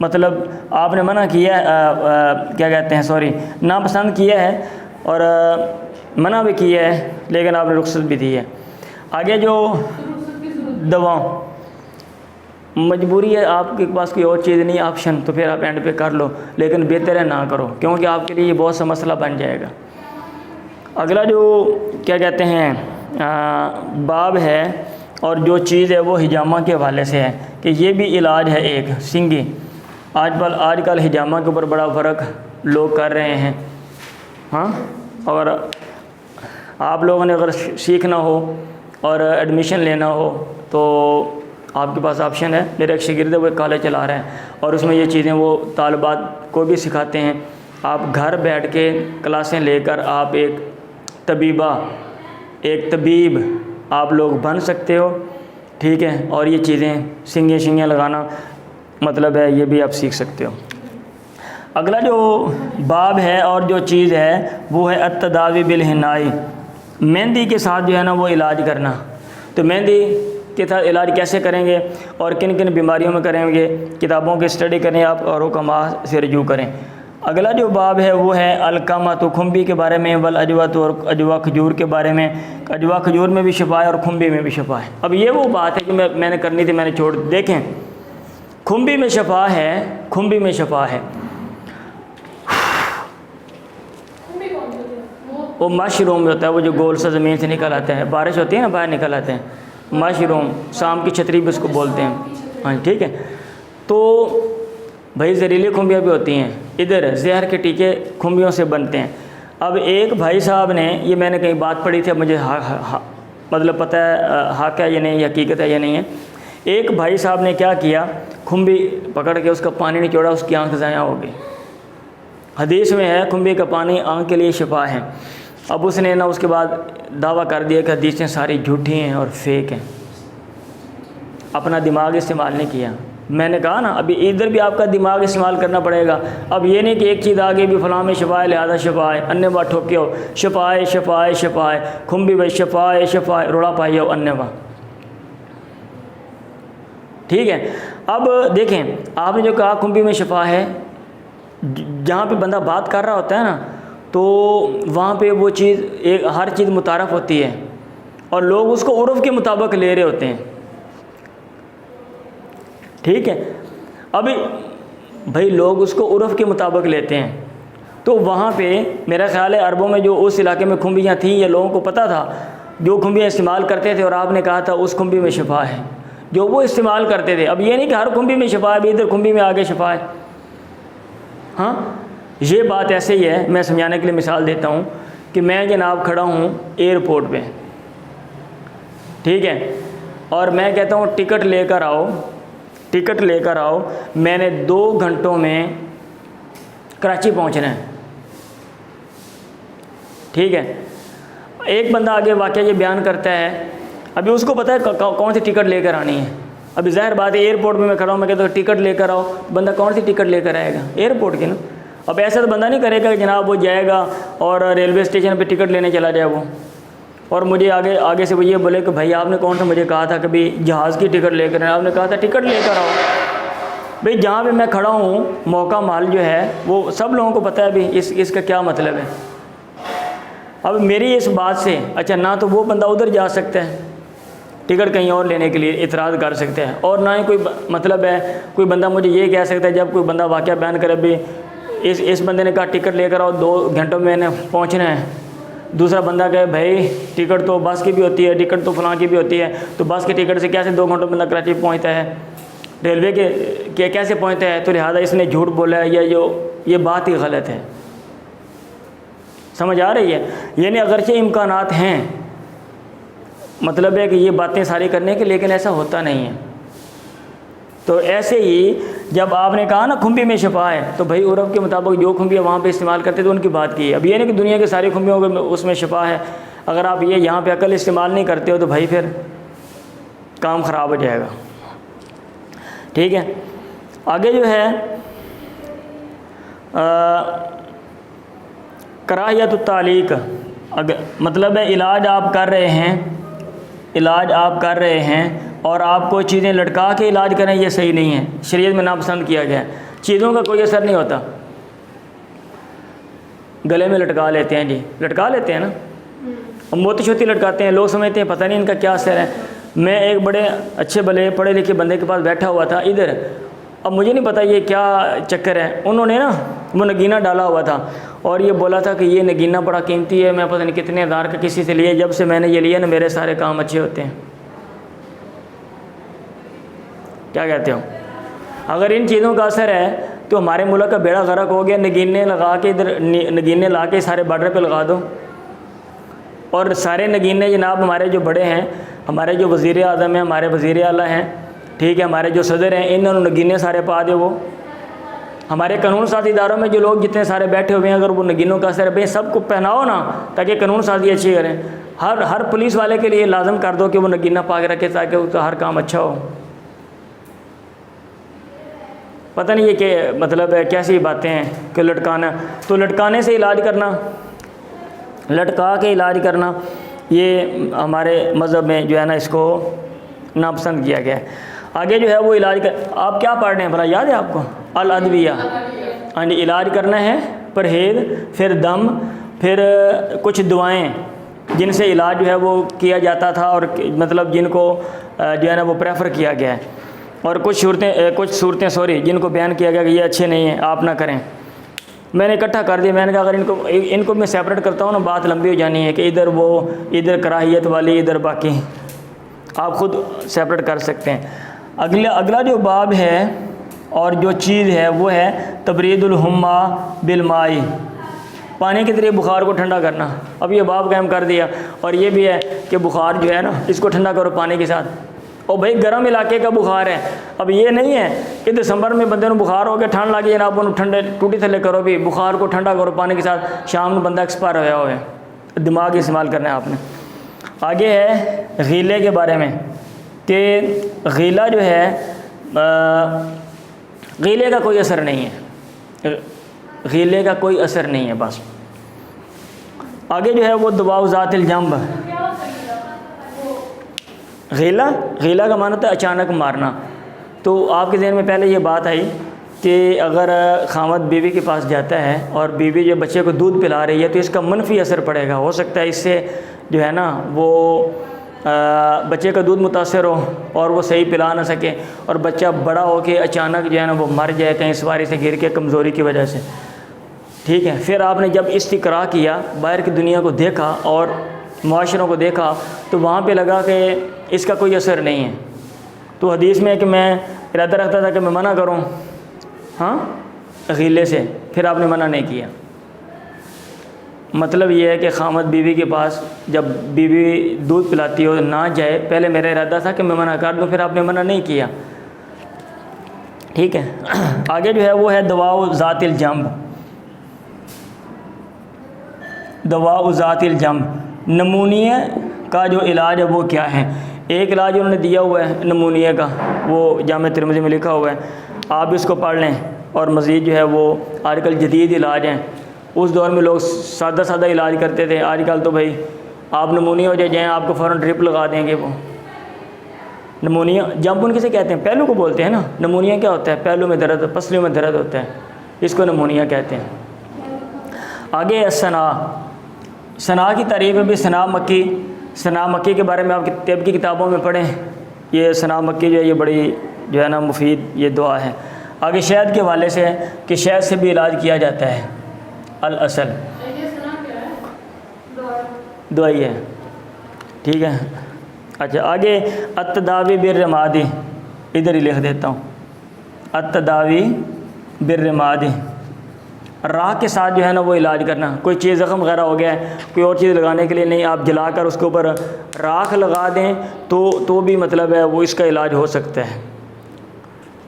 مطلب آپ نے منع کیا ہے، کیا کہتے ہیں سوری ناپسند کیا ہے اور منع بھی کیا ہے، لیکن آپ نے رخصت بھی دی ہے۔ آگے جو دوا مجبوری ہے، آپ کے پاس کوئی اور چیز نہیں آپشن، تو پھر آپ اینڈ پہ کر لو، لیکن بہتر ہے نہ کرو، کیونکہ آپ کے لیے یہ بہت سا مسئلہ بن جائے گا۔ اگلا جو کیا کہتے ہیں باب ہے اور جو چیز ہے وہ حجامہ کے حوالے سے ہے، کہ یہ بھی علاج ہے ایک سنگی۔ آج کل حجامہ کے اوپر بڑا فرق لوگ کر رہے ہیں، ہاں، اور آپ لوگوں نے اگر سیکھنا ہو اور ایڈمیشن لینا ہو تو آپ کے پاس آپشن ہے. میرا ایک شاگرد ہے وہ ایک کالج چلا رہا ہے اور اس میں یہ چیزیں وہ طالبات کو بھی سکھاتے ہیں. آپ گھر بیٹھ کے کلاسیں لے کر آپ ایک طبیب آپ لوگ بن سکتے ہو. ٹھیک ہے, اور یہ چیزیں سنگیاں لگانا مطلب ہے یہ بھی آپ سیکھ سکتے ہو. اگلا جو باب ہے اور جو چیز ہے وہ ہے التداوی بالحنائی. مہندی کے ساتھ جو ہے نا وہ علاج کرنا. تو مہندی کے ساتھ علاج کیسے کریں گے اور کن کن بیماریوں میں کریں گے, کتابوں کی اسٹڈی کریں آپ اور حکماء سے رجوع کریں. اگلا جو باب ہے وہ ہے القمۃ, کھمبی کے بارے میں, والاجوۃ, اور اجوا کھجور کے بارے میں. اجوا کھجور میں بھی شفا ہے اور کھمبی میں بھی شفا ہے. اب یہ وہ بات ہے جو میں نے کرنی تھی, میں نے چھوڑ. دیکھیں کھمبی میں شفا ہے, کھمبی میں شفا ہے. وہ مشروم ہوتا ہے, وہ جو گول سا زمین سے نکل آتا ہے, بارش ہوتی ہے نا باہر نکل آتے ہیں. مشروم, شام کی چھتری بھی اس کو بولتے ہیں. ہاں ٹھیک ہے. تو بھائی زہریلی کھمبیاں بھی ہوتی ہیں. ادھر زہر کے ٹیکے کھمبیوں سے بنتے ہیں. اب ایک بھائی صاحب نے, یہ میں نے کہیں بات پڑھی تھی, اب مجھے مطلب پتہ ہے حق ہے یا نہیں, حقیقت ہے یا نہیں ہے. ایک بھائی صاحب نے کیا کیا, کھمبی پکڑ کے اس کا پانی نچوڑا, اس کی آنکھ ضائع ہو گئی. حدیث میں ہے کھمبی کا پانی آنکھ کے لیے شفا ہے. اب اس نے نا اس کے بعد دعویٰ کر دیا کہ حدیثیں ساری جھوٹی ہیں اور فیک ہیں, اپنا دماغ استعمال نہیں کیا. میں نے کہا نا ابھی ادھر بھی آپ کا دماغ استعمال کرنا پڑے گا. اب یہ نہیں کہ ایک چیز آگے بھی فلاں میں شفا ہے لہذا شفا ہے, انے بات ٹھوکے ہو, شفا ہے کھمبی بھائی شفا ہے روڑا پائی ہو انے بات. ٹھیک ہے. اب دیکھیں آپ نے جو کہا کھمبی میں شفا ہے, جہاں پہ بندہ بات کر رہا ہوتا ہے نا تو وہاں پہ وہ چیز ہر چیز متعارف ہوتی ہے اور لوگ اس کو عرف کے مطابق لے رہے ہوتے ہیں. ٹھیک ہے. ابھی بھائی لوگ اس کو عرف کے مطابق لیتے ہیں, تو وہاں پہ میرا خیال ہے عربوں میں جو اس علاقے میں کھمبیاں تھیں یہ لوگوں کو پتہ تھا, جو کھمبیاں استعمال کرتے تھے, اور آپ نے کہا تھا اس کھمبی میں شفا ہے جو وہ استعمال کرتے تھے. اب یہ نہیں کہ ہر کھمبی میں شفا ہے, ابھی ادھر کھمبی میں آگے شفا ہے. ہاں یہ بات ایسے ہی ہے. میں سمجھانے کے لیے مثال دیتا ہوں کہ میں جناب کھڑا ہوں ایئرپورٹ پہ, ٹھیک ہے, اور میں کہتا ہوں ٹکٹ لے کر آؤ, میں نے 2 گھنٹوں میں کراچی پہنچنا ہے. ٹھیک ہے. ایک بندہ آگے واقعہ یہ بیان کرتا ہے, ابھی اس کو پتہ ہے کون سی ٹکٹ لے کر آنی ہے. ابھی ظاہر بات ہے ایئرپورٹ میں کھڑا ہوں, میں کہتا ہوں ٹکٹ لے کر آؤ, بندہ کون سی ٹکٹ لے کر آئے گا, ایئرپورٹ کی نا. اب ایسا تو بندہ نہیں کرے گا کہ جناب وہ جائے گا اور ریلوے اسٹیشن پہ ٹکٹ لینے چلا جائے وہ, اور مجھے آگے سے وہ یہ بولے کہ بھائی آپ نے کون سا مجھے کہا تھا کہ بھی جہاز کی ٹکٹ لے کر, آپ نے کہا تھا ٹکٹ لے کر آؤ. بھئی جہاں پہ میں کھڑا ہوں موقع مال جو ہے وہ سب لوگوں کو پتہ ہے بھی اس کا کیا مطلب ہے. اب میری اس بات سے اچھا نہ تو وہ بندہ ادھر جا سکتا ہے ٹکٹ کہیں اور لینے کے لیے اعتراض کر سکتا ہے, اور نہ ہی کوئی مطلب ہے کوئی بندہ مجھے یہ کہہ سکتا ہے جب کوئی بندہ واقعہ بیان کرے بھی اس بندے نے کہا ٹکٹ لے کر آؤ 2 گھنٹوں میں نے پہنچنا ہے, دوسرا بندہ کہے بھائی ٹکٹ تو بس کی بھی ہوتی ہے, ٹکٹ تو فلاں کی بھی ہوتی ہے, تو بس کی ٹکٹ سے کیسے 2 گھنٹوں میں بندہ کراچی پہنچتا ہے, ریلوے کے کیسے پہنچتا ہے, تو لہٰذا اس نے جھوٹ بولا ہے, یا یہ بات ہی غلط ہے. سمجھ آ رہی ہے؟ یعنی اگرچہ امکانات ہیں, مطلب ہے کہ یہ باتیں ساری کرنے کے, لیکن ایسا ہوتا نہیں ہے. تو ایسے ہی جب آپ نے کہا نا کھمبی میں شفا ہے, تو بھائی عرف کے مطابق جو کھمبیاں وہاں پہ استعمال کرتے تھے ان کی بات کی ہے. اب یہ نہیں کہ دنیا کی ساری کھمبیوں کے اس میں شفا ہے. اگر آپ یہ یہاں پہ عقل استعمال نہیں کرتے ہو تو بھائی پھر کام خراب ہو جائے گا. ٹھیک ہے. آگے جو ہے کراہیت التعلیق, مطلب ہے علاج آپ کر رہے ہیں اور آپ کو چیزیں لٹکا کے علاج کریں, یہ صحیح نہیں ہے, شریعت میں ناپسند کیا گیا ہے. چیزوں کا کوئی اثر نہیں ہوتا, گلے میں لٹکا لیتے ہیں, جی لٹکا لیتے ہیں نا, موتی شوتی لٹکاتے ہیں, لوگ سمجھتے ہیں پتہ نہیں ان کا کیا اثر ہے. میں ایک بڑے اچھے بھلے پڑھے لکھے بندے کے پاس بیٹھا ہوا تھا ادھر, اب مجھے نہیں پتا یہ کیا چکر ہے, انہوں نے نا وہ نگینہ ڈالا ہوا تھا اور یہ بولا تھا کہ یہ نگینہ بڑا قیمتی ہے, میں پتہ نہیں کتنے ہزار کا کسی سے لیے, جب سے میں نے یہ لیا نا میرے سارے کام اچھے ہوتے ہیں. کیا کہتے ہو؟ اگر ان چیزوں کا اثر ہے تو ہمارے ملک کا بیڑا غرق ہو گیا. نگینے لگا کے ادھر نگینے لا کے سارے بارڈر پہ لگا دو, اور سارے نگینے جناب ہمارے جو بڑے ہیں, ہمارے جو وزیر اعظم ہیں, ہمارے وزیر اعلیٰ ہیں, ٹھیک ہے، ہمارے جو صدر ہیں انہوں نے نگینے سارے پا دے، وہ ہمارے قانون سازی اداروں میں جو لوگ جتنے سارے بیٹھے ہوئے ہیں اگر وہ نگینوں کا اثر ہے، بھئی سب کو پہناؤ نا تاکہ قانون سازی اچھی کریں. ہر پولیس والے کے لیے لازم کر دو کہ وہ نگینہ پا کے رکھے تاکہ اس کا ہر کام اچھا ہو. پتہ نہیں یہ کہ مطلب کیسی باتیں ہیں کہ لٹکانا، تو لٹکانے سے علاج کرنا، لٹکا کے علاج کرنا، یہ ہمارے مذہب میں جو ہے نا اس کو ناپسند کیا گیا ہے. آگے جو ہے وہ علاج آپ کیا پڑھ رہے ہیں بھلا یاد ہے آپ کو؟ الادویہ. ہاں جی، علاج کرنا ہے پرہیز، پھر دم، پھر کچھ دعائیں جن سے علاج جو ہے وہ کیا جاتا تھا اور مطلب جن کو جو ہے نا وہ پریفر کیا گیا ہے، اور کچھ صورتیں جن کو بیان کیا گیا کہ یہ اچھے نہیں ہیں، آپ نہ کریں. میں نے اکٹھا کر دیا. میں نے کہا اگر ان کو میں سیپریٹ کرتا ہوں نا بات لمبی ہو جانی ہے کہ ادھر کراہیت والی، ادھر باقی. آپ خود سیپریٹ کر سکتے ہیں. اگلا جو باب ہے اور جو چیز ہے وہ ہے تبرید الحمہ بالماء، پانی کے ذریعے بخار کو ٹھنڈا کرنا. اب یہ باب قائم کر دیا. اور یہ بھی ہے کہ بخار جو ہے نا اس کو ٹھنڈا کرو پانی کے ساتھ. اور بھائی گرم علاقے کا بخار ہے، اب یہ نہیں ہے کہ دسمبر میں بندے کو بخار ہو کے ٹھنڈ لگی جناب انہوں ٹھنڈے ٹوٹی تھلے کرو، بھی بخار کو ٹھنڈا کرو پانی کے ساتھ، شام میں بندہ ایکسپائر ہوا ہوا ہے. دماغ استعمال کرنا ہے آپ نے. آگے ہے غیلے کے بارے میں کہ غیلہ جو ہے غیلے کا کوئی اثر نہیں ہے، غیلے کا کوئی اثر نہیں ہے بس. آگے جو ہے وہ دواء ذات الجنب. غیلہ کا معنی ہوتا ہے اچانک مارنا. تو آپ کے ذہن میں پہلے یہ بات آئی کہ اگر خاوند بیوی کے پاس جاتا ہے اور بیوی جو بچے کو دودھ پلا رہی ہے تو اس کا منفی اثر پڑے گا. ہو سکتا ہے اس سے جو ہے نا وہ بچے کا دودھ متاثر ہو اور وہ صحیح پلا نہ سکے، اور بچہ بڑا ہو کے اچانک جو ہے نا وہ مر جائے کہیں سواری سے گر کے کمزوری کی وجہ سے. ٹھیک ہے، پھر آپ نے جب استقراء کیا، باہر کی دنیا کو دیکھا اور معاشروں کو دیکھا، تو وہاں پہ لگا کہ اس کا کوئی اثر نہیں ہے. تو حدیث میں ہے کہ میں ارادہ رکھتا تھا کہ میں منع کروں غیلے سے، پھر آپ نے منع نہیں کیا. مطلب یہ ہے کہ خامد بیوی کے پاس جب بیوی دودھ پلاتی ہو نہ جائے. پہلے میرا ارادہ تھا کہ میں منع کر دوں، پھر آپ نے منع نہیں کیا. ٹھیک ہے. آگے جو ہے وہ ہے دواء ذات الجنب. دواء ذات الجنب، نمونیہ کا جو علاج ہے وہ کیا ہے؟ ایک علاج انہوں نے دیا ہوا ہے نمونیہ کا، وہ جامع ترمذی میں لکھا ہوا ہے، آپ اس کو پڑھ لیں. اور مزید جو ہے وہ آج کل جدید علاج ہیں. اس دور میں لوگ سادہ علاج کرتے تھے، آج کل تو بھائی آپ نمونیا ہو جائیں آپ کو فوراً ڈرپ لگا دیں گے. وہ نمونیا جمپ ان کسے کہتے ہیں؟ پہلو کو بولتے ہیں نا. نمونیا کیا ہوتا ہے؟ پہلو میں درد، پسلیوں میں درد ہوتا ہے، اس کو نمونیا کہتے ہیں. آگے ہے ثنا کی تعریف ہے بھی. ثنا مکی کے بارے میں آپ طب کی کتابوں میں پڑھیں. یہ ثنا مکی جو ہے یہ بڑی جو ہے نا مفید یہ دعا ہے. آگے شہد کے حوالے سے ہے کہ شہد سے بھی علاج کیا جاتا ہے. الاصل دوائی ہے. ٹھیک ہے. اچھا آگے التداوی بالرماد، ادھر ہی لکھ دیتا ہوں. التداوی بالرماد، راکھ کے ساتھ جو ہے نا وہ علاج کرنا. کوئی چیز زخم وغیرہ ہو گیا ہے، کوئی اور چیز لگانے کے لیے نہیں، آپ جلا کر اس کے اوپر راکھ لگا دیں تو بھی مطلب ہے وہ اس کا علاج ہو سکتا ہے.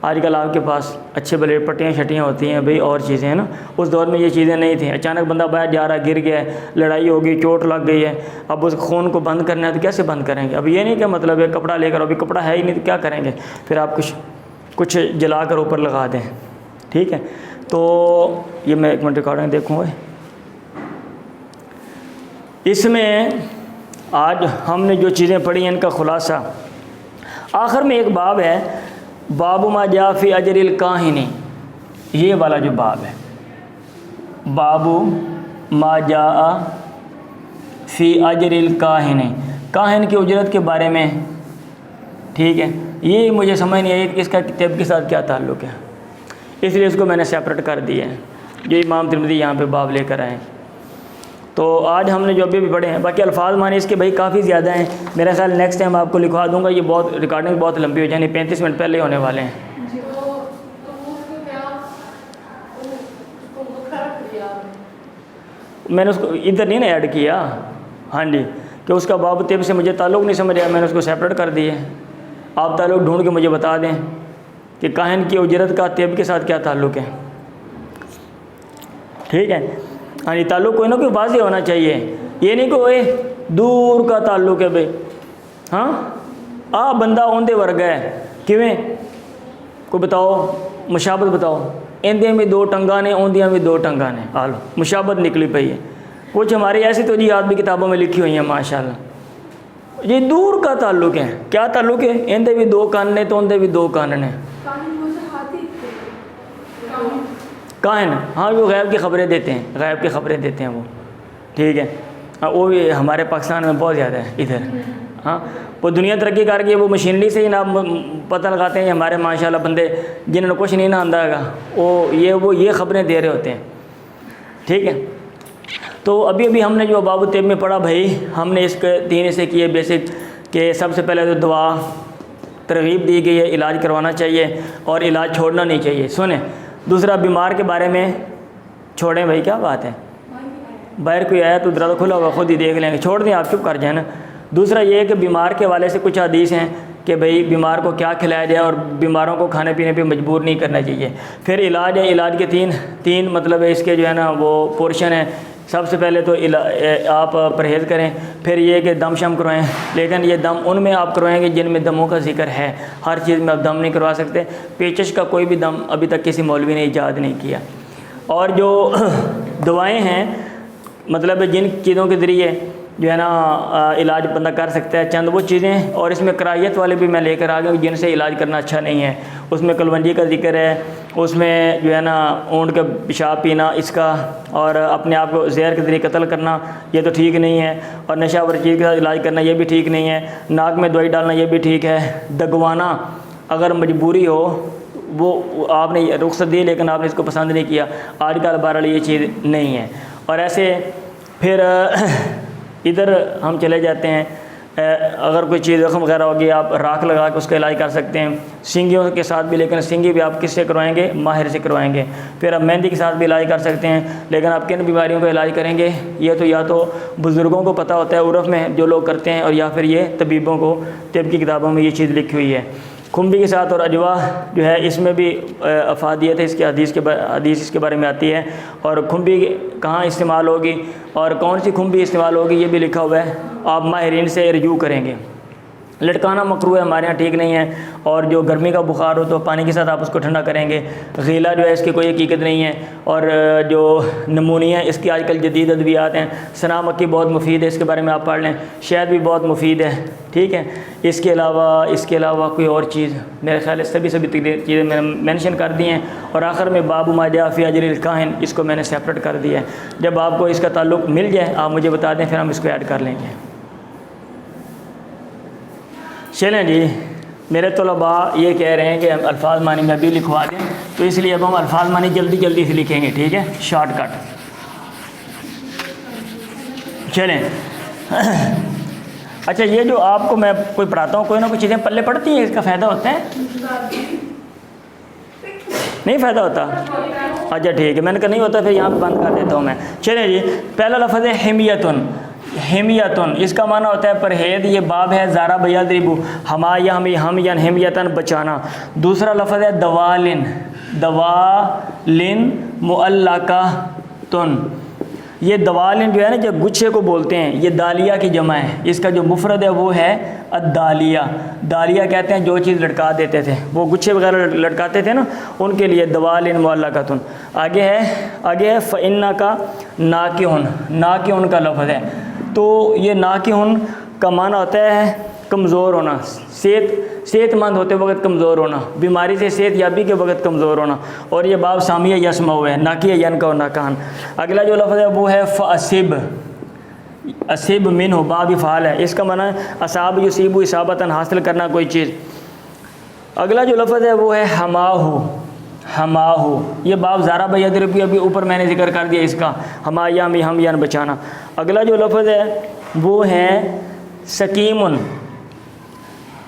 آج کل آپ کے پاس اچھے بلے پٹیاں شٹیاں ہوتی ہیں بھئی اور چیزیں ہیں نا. اس دور میں یہ چیزیں نہیں تھیں. اچانک بندہ باہر جا رہا گر گیا ہے، لڑائی ہو گئی، چوٹ لگ گئی ہے، اب اس خون کو بند کرنا ہے تو کیسے بند کریں گے؟ اب یہ نہیں کہ مطلب ہے کپڑا لے کر، ابھی کپڑا ہے ہی نہیں تو کیا کریں گے؟ پھر آپ کچھ جلا کر اوپر لگا دیں. ٹھیک ہے. تو یہ میں ایک منٹ ریکارڈنگ دیکھوں گا. اس میں آج ہم نے جو چیزیں پڑھی ہیں ان کا خلاصہ آخر میں ایک باب ہے، باب ما جاء فی اجر الکاہن. یہ والا جو باب ہے، باب ما جاء فی اجر الکاہن، کاہن کی اجرت کے بارے میں. ٹھیک ہے. یہ مجھے سمجھ نہیں آئی کہ اس کا طب کے ساتھ کیا تعلق ہے، اس لیے اس کو میں نے سیپریٹ کر دیا ہے. جو امام ترمذی یہاں پہ باب لے کر آئے ہیں. تو آج ہم نے جو ابھی بھی پڑھے ہیں، باقی الفاظ معنی اس کے بھائی کافی زیادہ ہیں. میرا خیال نیکسٹ ٹائم آپ کو لکھوا دوں گا. یہ بہت ریکارڈنگ بہت لمبی ہو جائے، یعنی 35 منٹ پہلے ہونے والے ہیں. میں نے اس کو ادھر نہیں نا ایڈ کیا. ہاں جی، کہ اس کا باب طب سے مجھے تعلق نہیں سمجھ آیا، میں نے اس کو سیپریٹ کر دیے. آپ تعلق ڈھونڈ کے مجھے بتا دیں کہ کاہن کی اجرت کا طب کے ساتھ کیا تعلق ہے. ٹھیک ہے, ہاں جی, تعلق کوئی نہ کوئی واضح ہونا چاہیے. یہ نہیں کہ دور کا تعلق ہے بھائی. ہاں بندہ اوندے ورگا ہے, کیویں کو بتاؤ, مشابت بتاؤ. اندیاں بھی 2 ٹنگاں نے, اوندیاں بھی 2 ٹنگاں نے, آ لو مشابت نکلی پئی ہے. کچھ ہماری ایسی تو جی بھی کتابوں میں لکھی ہوئی ہیں ماشاءاللہ. یہ دور کا تعلق ہے. کیا تعلق ہے؟ اندے بھی 2 کان نے تو اندے بھی 2 کان نے. کاہن, ہاں وہ غیب کی خبریں دیتے ہیں, غیب کی خبریں دیتے ہیں وہ. ٹھیک ہے, وہ بھی ہمارے پاکستان میں بہت زیادہ ہے ادھر. ہاں, وہ دنیا ترقی کر کے وہ مشینری سے ہی نا پتہ لگاتے ہیں. ہمارے ماشاءاللہ بندے جنہوں نے کچھ نہیں نہ آندہ گا وہ یہ خبریں دے رہے ہوتے ہیں. ٹھیک ہے, تو ابھی ہم نے جو باب الطب میں پڑھا بھائی, ہم نے اس کے 3 سے کیے بیسک کہ سب سے پہلے تو دعا ترغیب دی گئی ہے, علاج کروانا چاہیے اور علاج چھوڑنا نہیں چاہیے. سنیں, دوسرا بیمار کے بارے میں چھوڑیں بھائی, کیا بات ہے, باہر کوئی آیا تو دروازہ کھلا ہوا خود ہی دیکھ لیں گے, چھوڑ دیں آپ, چپ کر جائیں نا. دوسرا یہ ہے کہ بیمار کے حوالے سے کچھ حدیث ہیں کہ بھئی بیمار کو کیا کھلایا جائے اور بیماروں کو کھانے پینے پہ مجبور نہیں کرنا چاہیے. پھر علاج ہے, علاج کے تین مطلب ہے اس کے جو ہے نا وہ پورشن ہیں. سب سے پہلے تو آپ پرہیز کریں. پھر یہ کہ دم شم کروائیں, لیکن یہ دم ان میں آپ کروائیں گے جن میں دموں کا ذکر ہے. ہر چیز میں آپ دم نہیں کروا سکتے. پیچش کا کوئی بھی دم ابھی تک کسی مولوی نے ایجاد نہیں کیا. اور جو دوائیں ہیں مطلب جن چیزوں کے ذریعے جو ہے نا علاج بندہ کر سکتا ہے, چند وہ چیزیں, اور اس میں کراہیت والے بھی میں لے کر آ گیا جن سے علاج کرنا اچھا نہیں ہے. اس میں کلونجی کا ذکر ہے, اس میں جو ہے نا اونٹ کا پیشاب پینا اس کا, اور اپنے آپ کو زہر کے ذریعے قتل کرنا یہ تو ٹھیک نہیں ہے, اور نشہ آور چیز کے ساتھ علاج کرنا یہ بھی ٹھیک نہیں ہے, ناک میں دوائی ڈالنا یہ بھی ٹھیک ہے, دگوانا اگر مجبوری ہو وہ آپ نے رخصت دی لیکن آپ نے اس کو پسند نہیں کیا, آج کل بہرحال یہ چیز نہیں ہے. اور ایسے پھر ادھر ہم چلے جاتے ہیں, اگر کوئی چیز زخم وغیرہ ہوگی آپ راکھ لگا کے اس کا علاج کر سکتے ہیں. سینگیوں کے ساتھ بھی, لیکن سینگی بھی آپ کس سے کروائیں گے؟ ماہر سے کروائیں گے. پھر آپ مہندی کے ساتھ بھی علاج کر سکتے ہیں, لیکن آپ کن بیماریوں کا علاج کریں گے یہ تو یا تو بزرگوں کو پتہ ہوتا ہے عرف میں جو لوگ کرتے ہیں, اور یا پھر یہ طبیبوں کو, طب کی کتابوں میں یہ چیز لکھی ہوئی ہے. کھمبی کے ساتھ اور اجوا جو ہے اس میں بھی افادیت ہے, اس کی حدیث اس کے بارے میں آتی ہے. اور کھمبی کہاں استعمال ہوگی اور کون سی کھمبی استعمال ہوگی یہ بھی لکھا ہوا ہے, آپ ماہرین سے رجوع کریں گے. لٹکانا مکروہ ہے, ہمارے یہاں ٹھیک نہیں ہے. اور جو گرمی کا بخار ہو تو پانی کے ساتھ آپ اس کو ٹھنڈا کریں گے. غیلہ جو ہے اس کی کوئی حقیقت نہیں ہے. اور جو نمونیا اس کی آج کل جدید ادویات ہیں. سنا مکی بہت مفید ہے, اس کے بارے میں آپ پڑھ لیں. شہد بھی بہت مفید ہے. ٹھیک ہے, اس کے علاوہ کوئی اور چیز میرے خیال سے سبھی چیزیں میں نے مینشن کر دی ہیں. اور آخر میں باب ما جاء فی اجر الکاہن, اس کو میں نے سیپریٹ کر دیا ہے. جب آپ کو اس کا تعلق مل جائے آپ مجھے بتا دیں, پھر ہم اس کو ایڈ کر لیں گے. چلیں جی, میرے طلباء یہ کہہ رہے ہیں کہ الفاظ معنی میں بھی لکھوا دیں, تو اس لیے اب ہم الفاظ معنی جلدی سے لکھیں گے. ٹھیک ہے, شارٹ کٹ. چلیں, اچھا یہ جو آپ کو میں کوئی پڑھاتا ہوں, کوئی نہ کوئی چیزیں پلے پڑتی ہیں, اس کا فائدہ ہوتا ہے نہیں فائدہ ہوتا؟ اچھا ٹھیک ہے, میں نے کہا نہیں ہوتا, پھر یہاں پہ بند کر دیتا ہوں میں. چلیں جی, پہلا لفظ ہے حمیتن. حمیتن اس کا معنی ہوتا ہے پرہیز. یہ باب ہے زارا بیادربو, ہما یا ہم یا حمیتن بچانا. دوسرا لفظ ہے دوالن. دوالن معلقاتن. یہ دوالن جو ہے نا, جو گچھے کو بولتے ہیں, یہ دالیہ کی جمع ہے. اس کا جو مفرد ہے وہ ہے الدالیہ. دالیہ کہتے ہیں جو چیز لٹکا دیتے تھے, وہ گچھے وغیرہ لٹکاتے تھے نا, ان کے لیے دوالن معلقاتن. آگے ہے فإنک ناکحن. ناکحن کا لفظ ہے, تو یہ ناکحن کا معنی ہوتا ہے کمزور ہونا, صحت مند ہوتے وقت کمزور ہونا, بیماری سے صحت یابی کے وقت کمزور ہونا. اور یہ باب سامیہ یسمع ہوا ہے, ناکیہ ین کا اور ناکحن. اگلا جو لفظ ہے وہ ہے فاسب. اسب منہ, باب فعال ہے, اس کا معنی اصاب یصیب اصابتاً, حاصل کرنا کوئی چیز. اگلا جو لفظ ہے وہ ہے حماہو. حماہو یہ باب زارا بیادربو, ابھی اوپر میں نے ذکر کر دیا اس کا, ہما یا ہم یا بچانا. اگلا جو لفظ ہے وہ ہے سکیمن.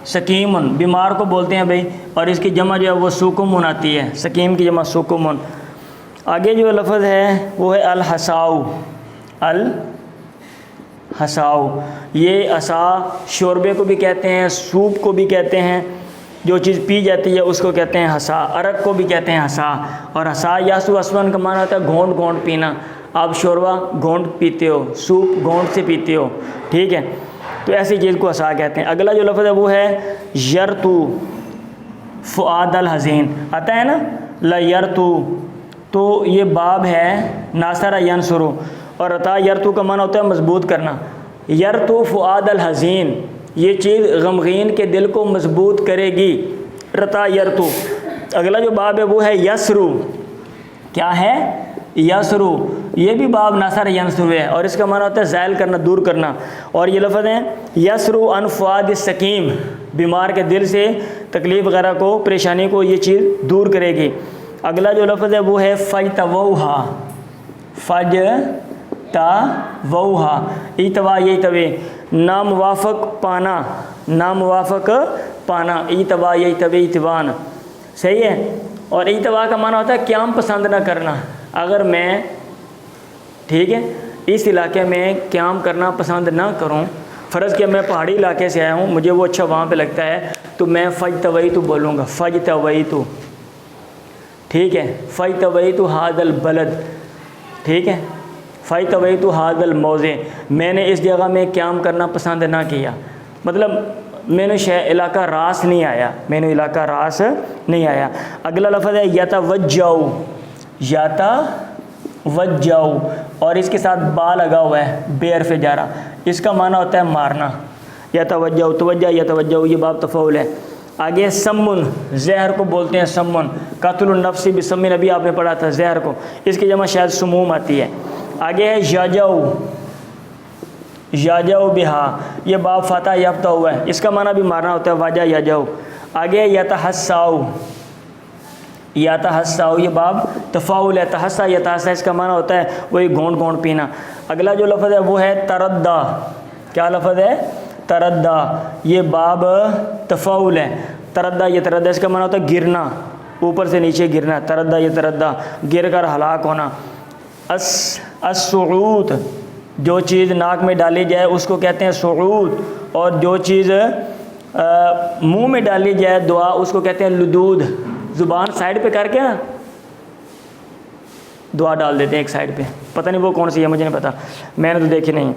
سکیمن بیمار کو بولتے ہیں بھائی, اور اس کی جمع جو ہے وہ سکمن آتی ہے. سکیم کی جمع سکمن. آگے جو لفظ ہے وہ ہے الحساؤ. ہساؤ، یہ عصا شوربے کو بھی کہتے ہیں، سوپ کو بھی کہتے ہیں، جو چیز پی جاتی ہے اس کو کہتے ہیں ہسا، عرق کو بھی کہتے ہیں ہسا، اور ہسا یاسو اسون کا معنی ہوتا ہے گھونٹ گھونٹ پینا، آپ شوربہ گھونٹ پیتے ہو، سوپ گھونٹ سے پیتے ہو، ٹھیک ہے، تو ایسی چیز کو ہسا کہتے ہیں۔ اگلا جو لفظ ہے وہ ہے یرتو فؤاد الحزین، آتا ہے نا لا یرتو، تو یہ باب ہے ناصر ینصرو، اور عطا یرتو کا معنی ہوتا ہے مضبوط کرنا، یرتو فؤاد الحزین، یہ چیز غمگین کے دل کو مضبوط کرے گی، رتا یرتو۔ اگلا جو باب ہے وہ ہے یسرو، کیا ہے یسرو، یہ بھی باب ناصر ینصرو ہے، اور اس کا معنی ہوتا ہے زائل کرنا، دور کرنا، اور یہ لفظ ہیں یسرو ان فؤاد السقیم، بیمار کے دل سے تکلیف وغیرہ کو، پریشانی کو یہ چیز دور کرے گی۔ اگلا جو لفظ ہے وہ ہے فجتوہا، فجتوہا، ایتوا یتوے، ناموافق پانا، ناموافق پانا، ایتوا یتوے ایتوان، صحیح ہے، اور ایتوا کا معنی ہوتا ہے قیام پسند نہ کرنا، اگر میں ٹھیک ہے اس علاقے میں قیام کرنا پسند نہ کروں، فرض کیا میں پہاڑی علاقے سے آیا ہوں، مجھے وہ اچھا وہاں پہ لگتا ہے، تو میں فجتویتو بولوں گا، فجتویتو، ٹھیک ہے، فجتویتو ھذا البلد، ٹھیک ہے، فجتویتو ھذا الموضع، میں نے اس جگہ میں قیام کرنا پسند نہ کیا، مطلب میں نے علاقہ راس نہیں آیا، میں نے علاقہ راس نہیں آیا۔ اگلا لفظ ہے یتوجہو، یتوجہو، اور اس کے ساتھ با لگا ہوا ہے، بے حرف جارہ، اس کا معنی ہوتا ہے مارنا، یتوجہو، توجہ یتوجہو، یہ باب تفعول ہے۔ آگے سمن، زہر کو بولتے ہیں سمن، قتل النفس بسم، ابھی آپ نے پڑھا تھا زہر کو، اس کی جمع شاید سموم آتی ہے۔ آگے ہے یجو، یجو بہا، یہ باب فتح یافتہ ہوا ہے، اس کا معنی بھی مارنا ہوتا ہے، واجہ یجو۔ آگے یتحساؤ، یتحساؤ، یہ باب تفاعل ہے، تحسا یتحسا، اس کا معنی ہوتا ہے وہی گھونٹ گھونٹ پینا۔ اگلا جو لفظ ہے وہ ہے تردہ، کیا لفظ ہے تردہ، یہ باب تفاعل ہے، تردہ یتردہ، اس کا معنی ہوتا ہے گرنا، اوپر سے نیچے گرنا، تردہ یتردہ، گر کر ہلاک ہونا۔ الصعود، جو چیز ناک میں ڈالی جائے اس کو کہتے ہیں صعود، اور جو چیز منہ میں ڈالی جائے دعا اس کو کہتے ہیں لدود، زبان سائڈ پہ کر کے نا دعا ڈال دیتے ہیں ایک سائڈ پہ، پتہ نہیں وہ کون سی ہے، مجھے نہیں پتہ، میں نے تو دیکھی نہیں۔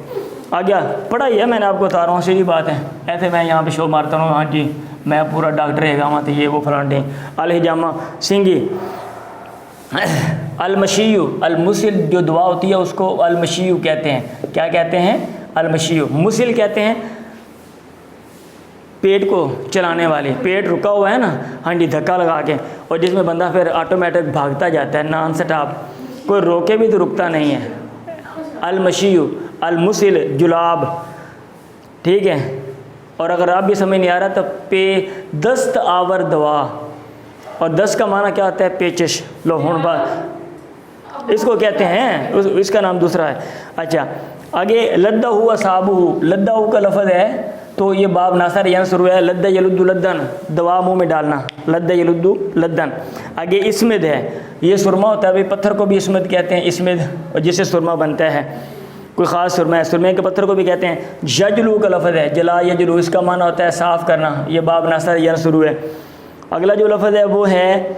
آ گیا پڑھا ہی ہے میں نے آپ کو بتا رہا ہوں، سیدھی بات ہے، ایسے میں یہاں پہ شو مارتا ہوں، ہاں جی میں پورا ڈاکٹر ہے گا یہ وہ فلانٹے۔ الحجامہ سنگھی، المشیو، المسل جو دعا ہوتی ہے اس کو المشیو کہتے ہیں، کیا کہتے ہیں المشیو، مسل کہتے ہیں پیٹ کو چلانے والے، پیٹ رکا ہوا ہے نا ہاں جی دھکا لگا کے، اور جس میں بندہ پھر آٹومیٹک بھاگتا جاتا ہے نان سٹاپ، کوئی روکے بھی تو رکتا نہیں ہے، المشیو، المسل جلاب، ٹھیک ہے، اور اگر آپ بھی سمجھ نہیں آ رہا تو پے دست آور دوا، اور دست کا معنی کیا ہوتا ہے پیچش، لو ہون بات اس کو کہتے ہیں، اس کا نام دوسرا ہے۔ اچھا آگے لدہ اصحابہ، لدہ کا لفظ ہے تو یہ باب ناصر ینصرو ہے، لدہ یلد لدن، دوا منہ میں ڈالنا، لدہ یلد لدن۔ آگے اسمد ہے، یہ سرما ہوتا ہے، بھائی پتھر کو بھی اسمد کہتے ہیں، اسمد، اور جس سے سرما بنتا ہے، کوئی خاص سرما ہے، سرمے کے پتھر کو بھی کہتے ہیں۔ یجلو کا لفظ ہے، جلا یجلو، اس کا معنی ہوتا ہے صاف کرنا، یہ باب ناصر ینصرو ہے۔ اگلا جو لفظ ہے وہ ہے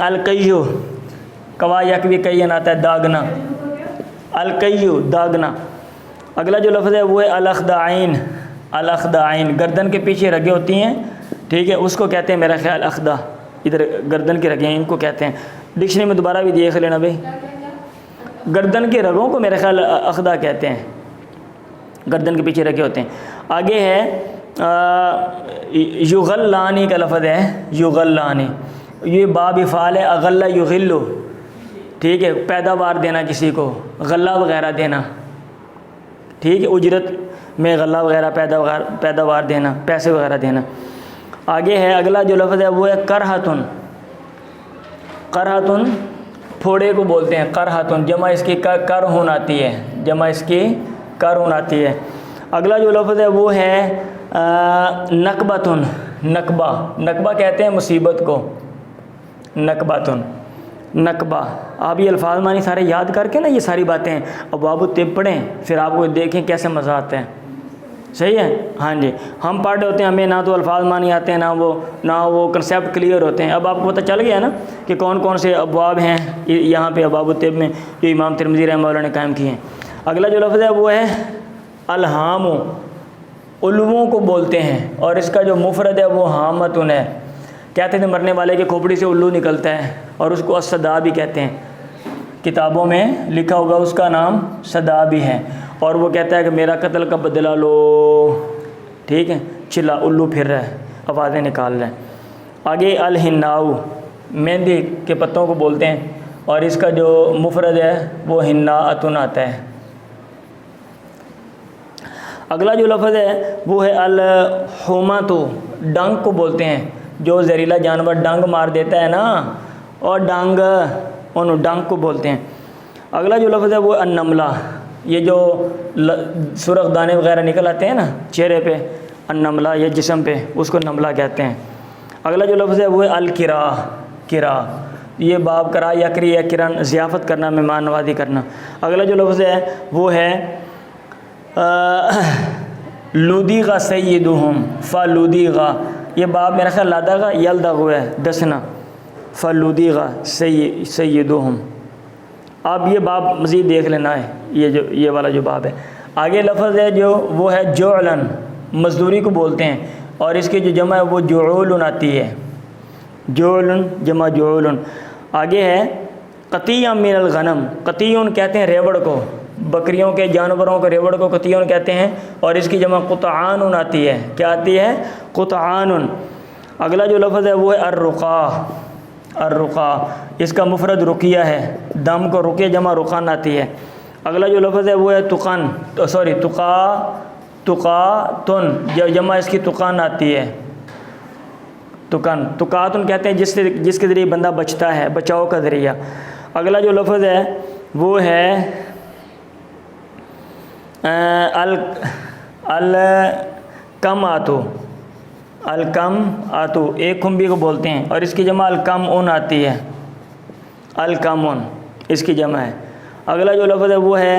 القیو، کوا یکوی کین آتا ہے داغنا، القیو داغنا۔ اگلا جو لفظ ہے وہ ہے الاخدعین، الاخدعین، گردن کے پیچھے رگیں ہوتی ہیں، ٹھیک ہے، اس کو کہتے ہیں میرا خیال اخدہ، ادھر گردن کی رگیں ان کو کہتے ہیں، ڈکشنری میں دوبارہ بھی دیکھ لینا بھائی، گردن کے رگوں کو میرے خیال اخدہ کہتے ہیں، گردن کے پیچھے رگیں ہوتے ہیں۔ آگے ہے یغلانی کا لفظ ہے، یغلانی، یہ باب افعال ہے، اغلہ یغلو، ٹھیک ہے، پیداوار دینا کسی کو، غلہ وغیرہ دینا، ٹھیک ہے، اجرت میں غلہ وغیرہ پیداوار دینا، پیسے وغیرہ دینا۔ آگے ہے اگلا جو لفظ ہے وہ ہے کرہتن، کرہتن پھوڑے کو بولتے ہیں، کرہتن، جمع اس کی کرہن آتی ہے، جمع اس کی کرہن آتی ہے۔ اگلا جو لفظ ہے وہ ہے نقبتن، نقبہ، نقبہ کہتے ہیں مصیبت کو، نقبتن۔ نقبہ. آپ یہ الفاظ معنی سارے یاد کر کے نا یہ ساری باتیں ابواب الطب پڑھیں, پھر آپ کو دیکھیں کیسے مزہ آتا ہے. صحیح ہے. ہاں جی, ہم پڑھ رہے ہوتے ہیں, ہمیں نہ تو الفاظ معنی آتے ہیں نہ وہ کنسیپٹ کلیئر ہوتے ہیں. اب آپ کو پتہ چل گیا نا کہ کون کون سے ابواب ہیں یہاں پہ ابواب الطب میں جو امام ترمذی رحمہ اللہ نے قائم کیے ہیں. اگلا جو لفظ ہے وہ ہے الہام. علووں کو بولتے ہیں, اور اس کا جو مفرد ہے وہ حامتن ہے. کہتے ہیں مرنے والے کے کھوپڑی سے الو نکلتا ہے, اور اس کو الصدا بھی کہتے ہیں. کتابوں میں لکھا ہوگا اس کا نام صدا بھی ہے, اور وہ کہتا ہے کہ میرا قتل کا بدلہ لو. ٹھیک ہے, چلا الو پھر رہا ہے, آوازیں نکال رہا ہے. آگے الحناؤ, مہندی کے پتوں کو بولتے ہیں, اور اس کا جو مفرد ہے وہ حناءۃ آتا ہے. اگلا جو لفظ ہے وہ ہے الحمۃ. ڈنگ کو بولتے ہیں, جو زہریلا جانور ڈنگ مار دیتا ہے نا, اور ڈنگ ڈنگ کو بولتے ہیں. اگلا جو لفظ ہے وہ النملہ. یہ جو سرخ دانے وغیرہ نکل آتے ہیں نا چہرے پہ, النملہ یا جسم پہ, اس کو نملہ کہتے ہیں. اگلا جو لفظ ہے وہ ہے الکرا. کرا, یہ باب کرا یکری یا کرن, ضیافت کرنا, مہمان نوازی کرنا. اگلا جو لفظ ہے وہ ہے لودیغ سیدہم. فلودیغ, یہ باب میرا خیال لادغ یلدغ ہے, دسنا. فلودیغ سیدہم. آپ یہ باب مزید دیکھ لینا ہے, یہ والا جو باب ہے. آگے لفظ ہے جو وہ ہے جعلن. مزدوری کو بولتے ہیں, اور اس کی جو جمع ہے وہ جعول آتی ہے. جعلن جمع جعول. آگے ہے قطیع من الغنم. قطیع کہتے ہیں ریوڑ کو, بکریوں کے جانوروں کے ریوڑ کو قطیع کہتے ہیں, اور اس کی جمع قطعان آتی ہے. کیا آتی ہے؟ قطعان. اگلا جو لفظ ہے وہ ہے الرقا. الرقا, اس کا مفرد رقیہ ہے, دم کو رقیہ جمع رقان آتی ہے. اگلا جو لفظ ہے وہ ہے تقن. تقاتن, جمع اس کی تقان آتی ہے. تقن. تقاتن کہتے ہیں جس کے ذریعے بندہ بچتا ہے, بچاؤ کا ذریعہ. اگلا جو لفظ ہے وہ ہے الکم آتو. الکم آتو, ایک کھمبی کو بولتے ہیں, اور اس کی جمع الکم اون آتی ہے. الکم اون اس کی جمع ہے. اگلا جو لفظ ہے وہ ہے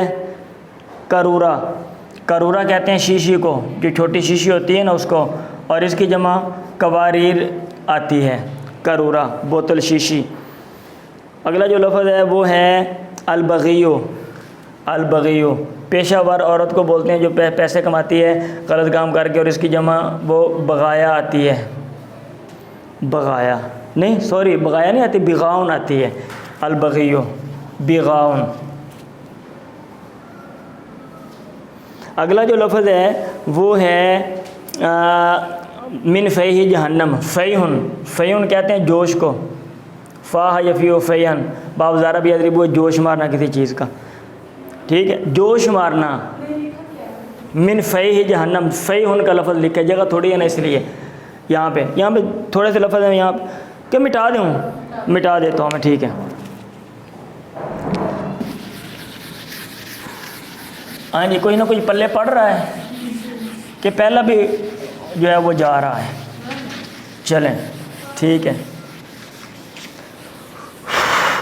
کرورا. کرورا کہتے ہیں شیشی کو, جو چھوٹی شیشی ہوتی ہے نا اس کو, اور اس کی جمع کواریر آتی ہے. کرورا بوتل شیشی. اگلا جو لفظ ہے وہ ہے البغیو. البغیو پیشہ ور عورت کو بولتے ہیں جو پیسے کماتی ہے غلط کام کر کے, اور اس کی جمع وہ بغایا آتی ہے. بغایا نہیں, سوری, بغایا نہیں آتی, بغاؤن آتی ہے. البغیو بغاؤن. اگلا جو لفظ ہے وہ ہے من فیہ جہنم. فیہن. فیہن کہتے ہیں جوش کو. فاہ یفیو فیہن, باب زارہ بھی ادرب, وہ جوش مارنا کسی چیز کا. ٹھیک ہے, جوش مارنا. من فیہ جہنم. فیہن کا لفظ لکھا ہے, جگہ تھوڑی ہے نا, اس لیے یہاں پہ تھوڑے سے لفظ ہیں یہاں پہ, کہ مٹا دوں, مٹا دیتا ہوں میں. ٹھیک ہے. ہاں جی, کوئی نہ کوئی پلے پڑ رہا ہے کہ پہلا بھی جو ہے وہ جا رہا ہے. چلیں ٹھیک ہے.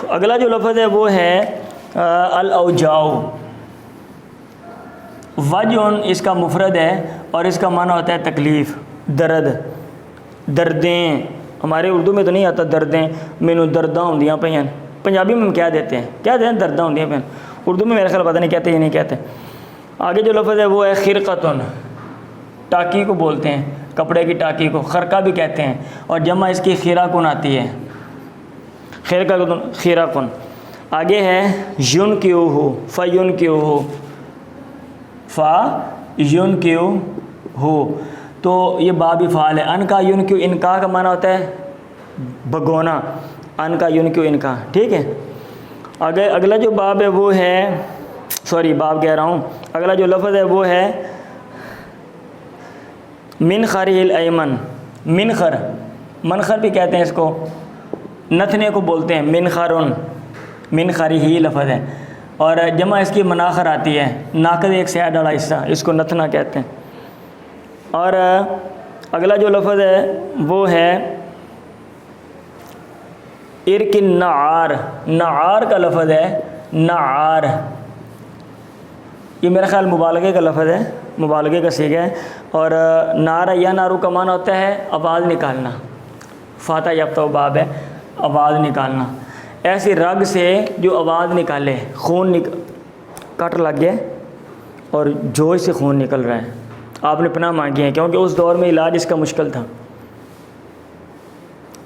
اگلا جو لفظ ہے وہ ہے الاوجاؤ. وجن اس کا مفرد ہے, اور اس کا معنی ہوتا ہے تکلیف, درد, دردیں. ہمارے اردو میں تو نہیں آتا دردیں, مینو درداں ہوندیاں پئیاں. پنجابی میں ہم کیا دیتے ہیں, کیا دیتے ہیں, درداں ہوندیاں پئیاں. اردو میں میرے خیال پتہ نہیں کہتے یا نہیں کہتے. آگے جو لفظ ہے وہ ہے خرقتن. ٹاکی کو بولتے ہیں, کپڑے کی ٹاکی کو خرقہ بھی کہتے ہیں, اور جمع اس کی خیراکن آتی ہے. خیرقتن, خیراکن. آگے ہے ینکیوہ. فینکیوہ. فینکیوہ, تو یہ باب فعال ہے. ان کا ینکیو, انکا کا معنی ہوتا ہے بھگونا. ان کا ینکیو, انکا. ٹھیک ہے. آگے اگلا جو باب ہے وہ ہے, سوری باب کہہ رہا ہوں, اگلا جو لفظ ہے وہ ہے منخر الایمن. منخر, منخر بھی کہتے ہیں اس کو, نتنے کو بولتے ہیں منخرن. منخر ہی لفظ ہے, اور جمع اس کی مناخر آتی ہے. ناقد ایک سیاہ ڈالا حصہ, اس کو نتنا کہتے ہیں. اور اگلا جو لفظ ہے وہ ہے ارک النعار، نعار کا لفظ ہے نعار، یہ میرا خیال مبالغے کا لفظ ہے، مبالغے کا صیغہ ہے، اور نار یا نارو کا معنی ہوتا ہے آواز نکالنا، فاتح یافتہ باب ہے آواز نکالنا، ایسی رگ سے جو آواز نکالے، خون کٹ لگ گیا اور جوش سے خون نکل رہا ہے، آپ نے پناہ مانگی ہے، کیونکہ اس دور میں علاج اس کا مشکل تھا،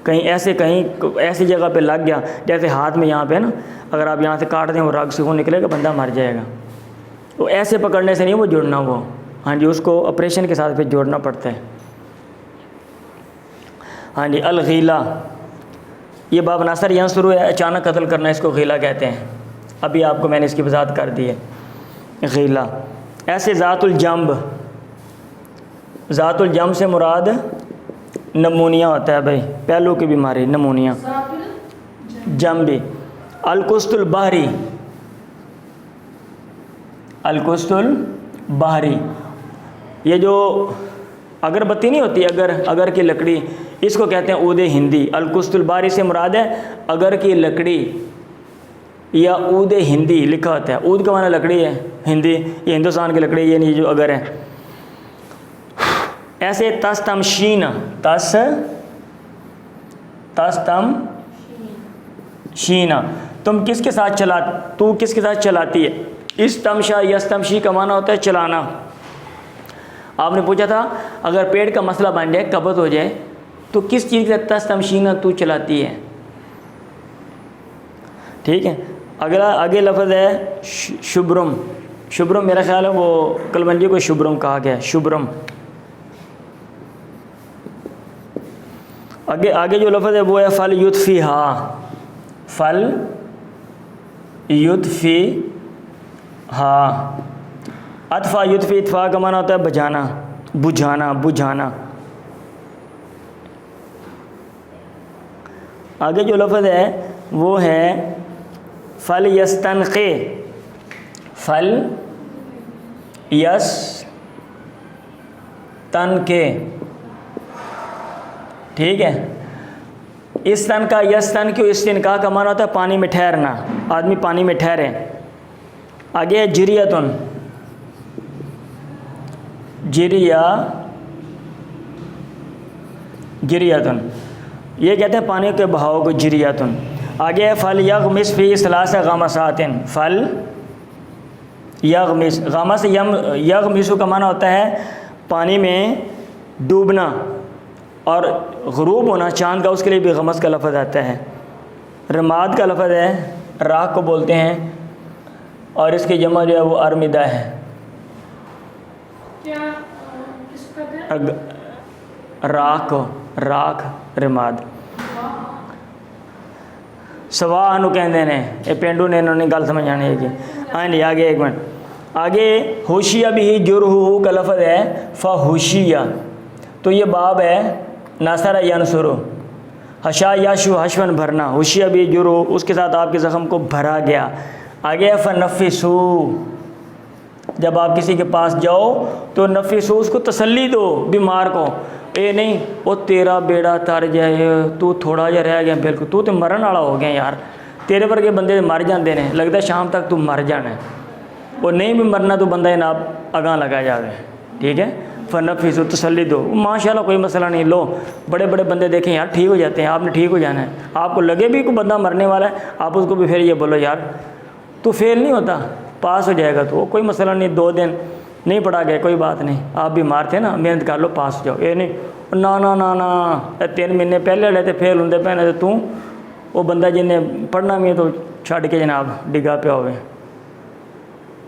کہیں ایسی جگہ پہ لگ گیا، جیسے ہاتھ میں یہاں پہ نا، اگر آپ یہاں سے کاٹ دیں وہ رگ سے خون نکلے گا، بندہ مر جائے گا، تو ایسے پکڑنے سے نہیں وہ جڑنا، وہ ہاں جی اس کو آپریشن کے ساتھ پھر جوڑنا پڑتا ہے۔ ہاں جی الغیلہ، یہ باب ناصر ینصر ہے، اچانک قتل کرنا، اس کو غیلہ کہتے ہیں، ابھی آپ کو میں نے اس کی وضاحت کر دی ہے، غیلہ۔ ایسے ذات الجنب، ذات الجنب سے مراد نمونیا ہوتا ہے بھائی، پہلو کی بیماری نمونیا، جنبی۔ القسط البحری، القسط البحری، یہ جو اگربتی نہیں ہوتی، اگر کی لکڑی، اس کو کہتے ہیں عود ہندی۔ القسط البحری سے مراد ہے اگر کی لکڑی یا عود ہندی لکھا ہوتا ہے، عود کا معنی لکڑی ہے، ہندی یہ ہندوستان کی لکڑی، یہ نہیں جو اگر ہے۔ ایسے تستمشین، تستمشین، تم کس کے ساتھ تو کس کے ساتھ چلاتی ہے؟ استمشا یستمشی کا معنی ہوتا ہے چلانا۔ آپ نے پوچھا تھا اگر پیٹ کا مسئلہ بن جائے، قبض ہو جائے، تو کس چیز سے تستمشین تو چلاتی ہے؟ ٹھیک ہے، آگے لفظ ہے شبرم، شبرم میرا خیال ہے وہ کلونجی کو شبرم کہا گیا ہے، شبرم۔ آگے جو لفظ ہے وہ ہے فل یطفیہا، فل یطفیہا، اطفا یطفی، اطفا کا معنی ہوتا ہے بجھانا، بجھانا۔ آگے جو لفظ ہے وہ ہے فل یستنقی، فل یستنقی، ٹھیک ہے۔ استن کا یستن کیوں، استنقاء کا معنی ہوتا ہے پانی میں ٹھہرنا، آدمی پانی میں ٹھہرے۔ آگے ہے جریتن، جریتن، یہ کہتے ہیں پانی کے بہاؤ کو جریتن۔ آگے ہے فل یغمس فی ثلاث غمسات، فل یغمس، غمس یغمسو کا معنی ہوتا ہے پانی میں ڈوبنا، اور غروب ہونا چاند کا، اس کے لیے بھی غمس کا لفظ آتا ہے۔ رماد کا لفظ ہے راکھ کو بولتے ہیں، اور اس کی جمع جو ہے وہ ارمدہ ہے۔ کیا کس کا ہے؟ راکھ رماد سوا انو کہندے نے، یہ پینڈو نے انہوں نے گل سمجھ آنی ہے کہ ہاں جی۔ آگے ایک منٹ، آگے ہوشیہ بھی جرح کا لفظ ہے فہوشیہ، تو یہ باب ہے ناصر ینصر، حشا یشو حشون بھرنا، ہوشیہ بھی جرح، اس کے ساتھ آپ کے زخم کو بھرا گیا۔ آگے ہے فنفسو، جب آپ کسی کے پاس جاؤ تو نفسو، اس کو تسلی دو بیمار کو، اے نہیں وہ تیرا بیڑا تر جائے، تو تھوڑا جہا رہ گیا، بالکل تو مرن والا ہو گیا یار، تیرے ورگے بندے مر جاندے نے، لگتا ہے شام تک تو مر جانا ہے، اور نہیں بھی مرنا تو بندہ جناب اگاں لگا جاوے، ٹھیک ہے۔ فنفسو، تسلی دو، ماشاءاللہ کوئی مسئلہ نہیں، لو بڑے بڑے بندے دیکھیں یار ٹھیک ہو جاتے ہیں، آپ نے ٹھیک ہو جانا ہے، آپ کو لگے بھی کوئی بندہ مرنے والا ہے، آپ اس کو بھی پھر یہ بولو یار تو فیل نہیں ہوتا، پاس ہو جائے گا، تو کوئی مسئلہ نہیں، 2 دن نہیں پڑھا گیا کوئی بات نہیں، آپ بیمار تھے نا، محنت کر لو پاس ہو جاؤ، یہ نہیں نا 3 مہینے پہلے والے تو فیل ہوندے پے نے، تو وہ بندہ جن نے پڑھنا بھی ہے تو چھڈ کے جناب ڈگا پیا ہوئے۔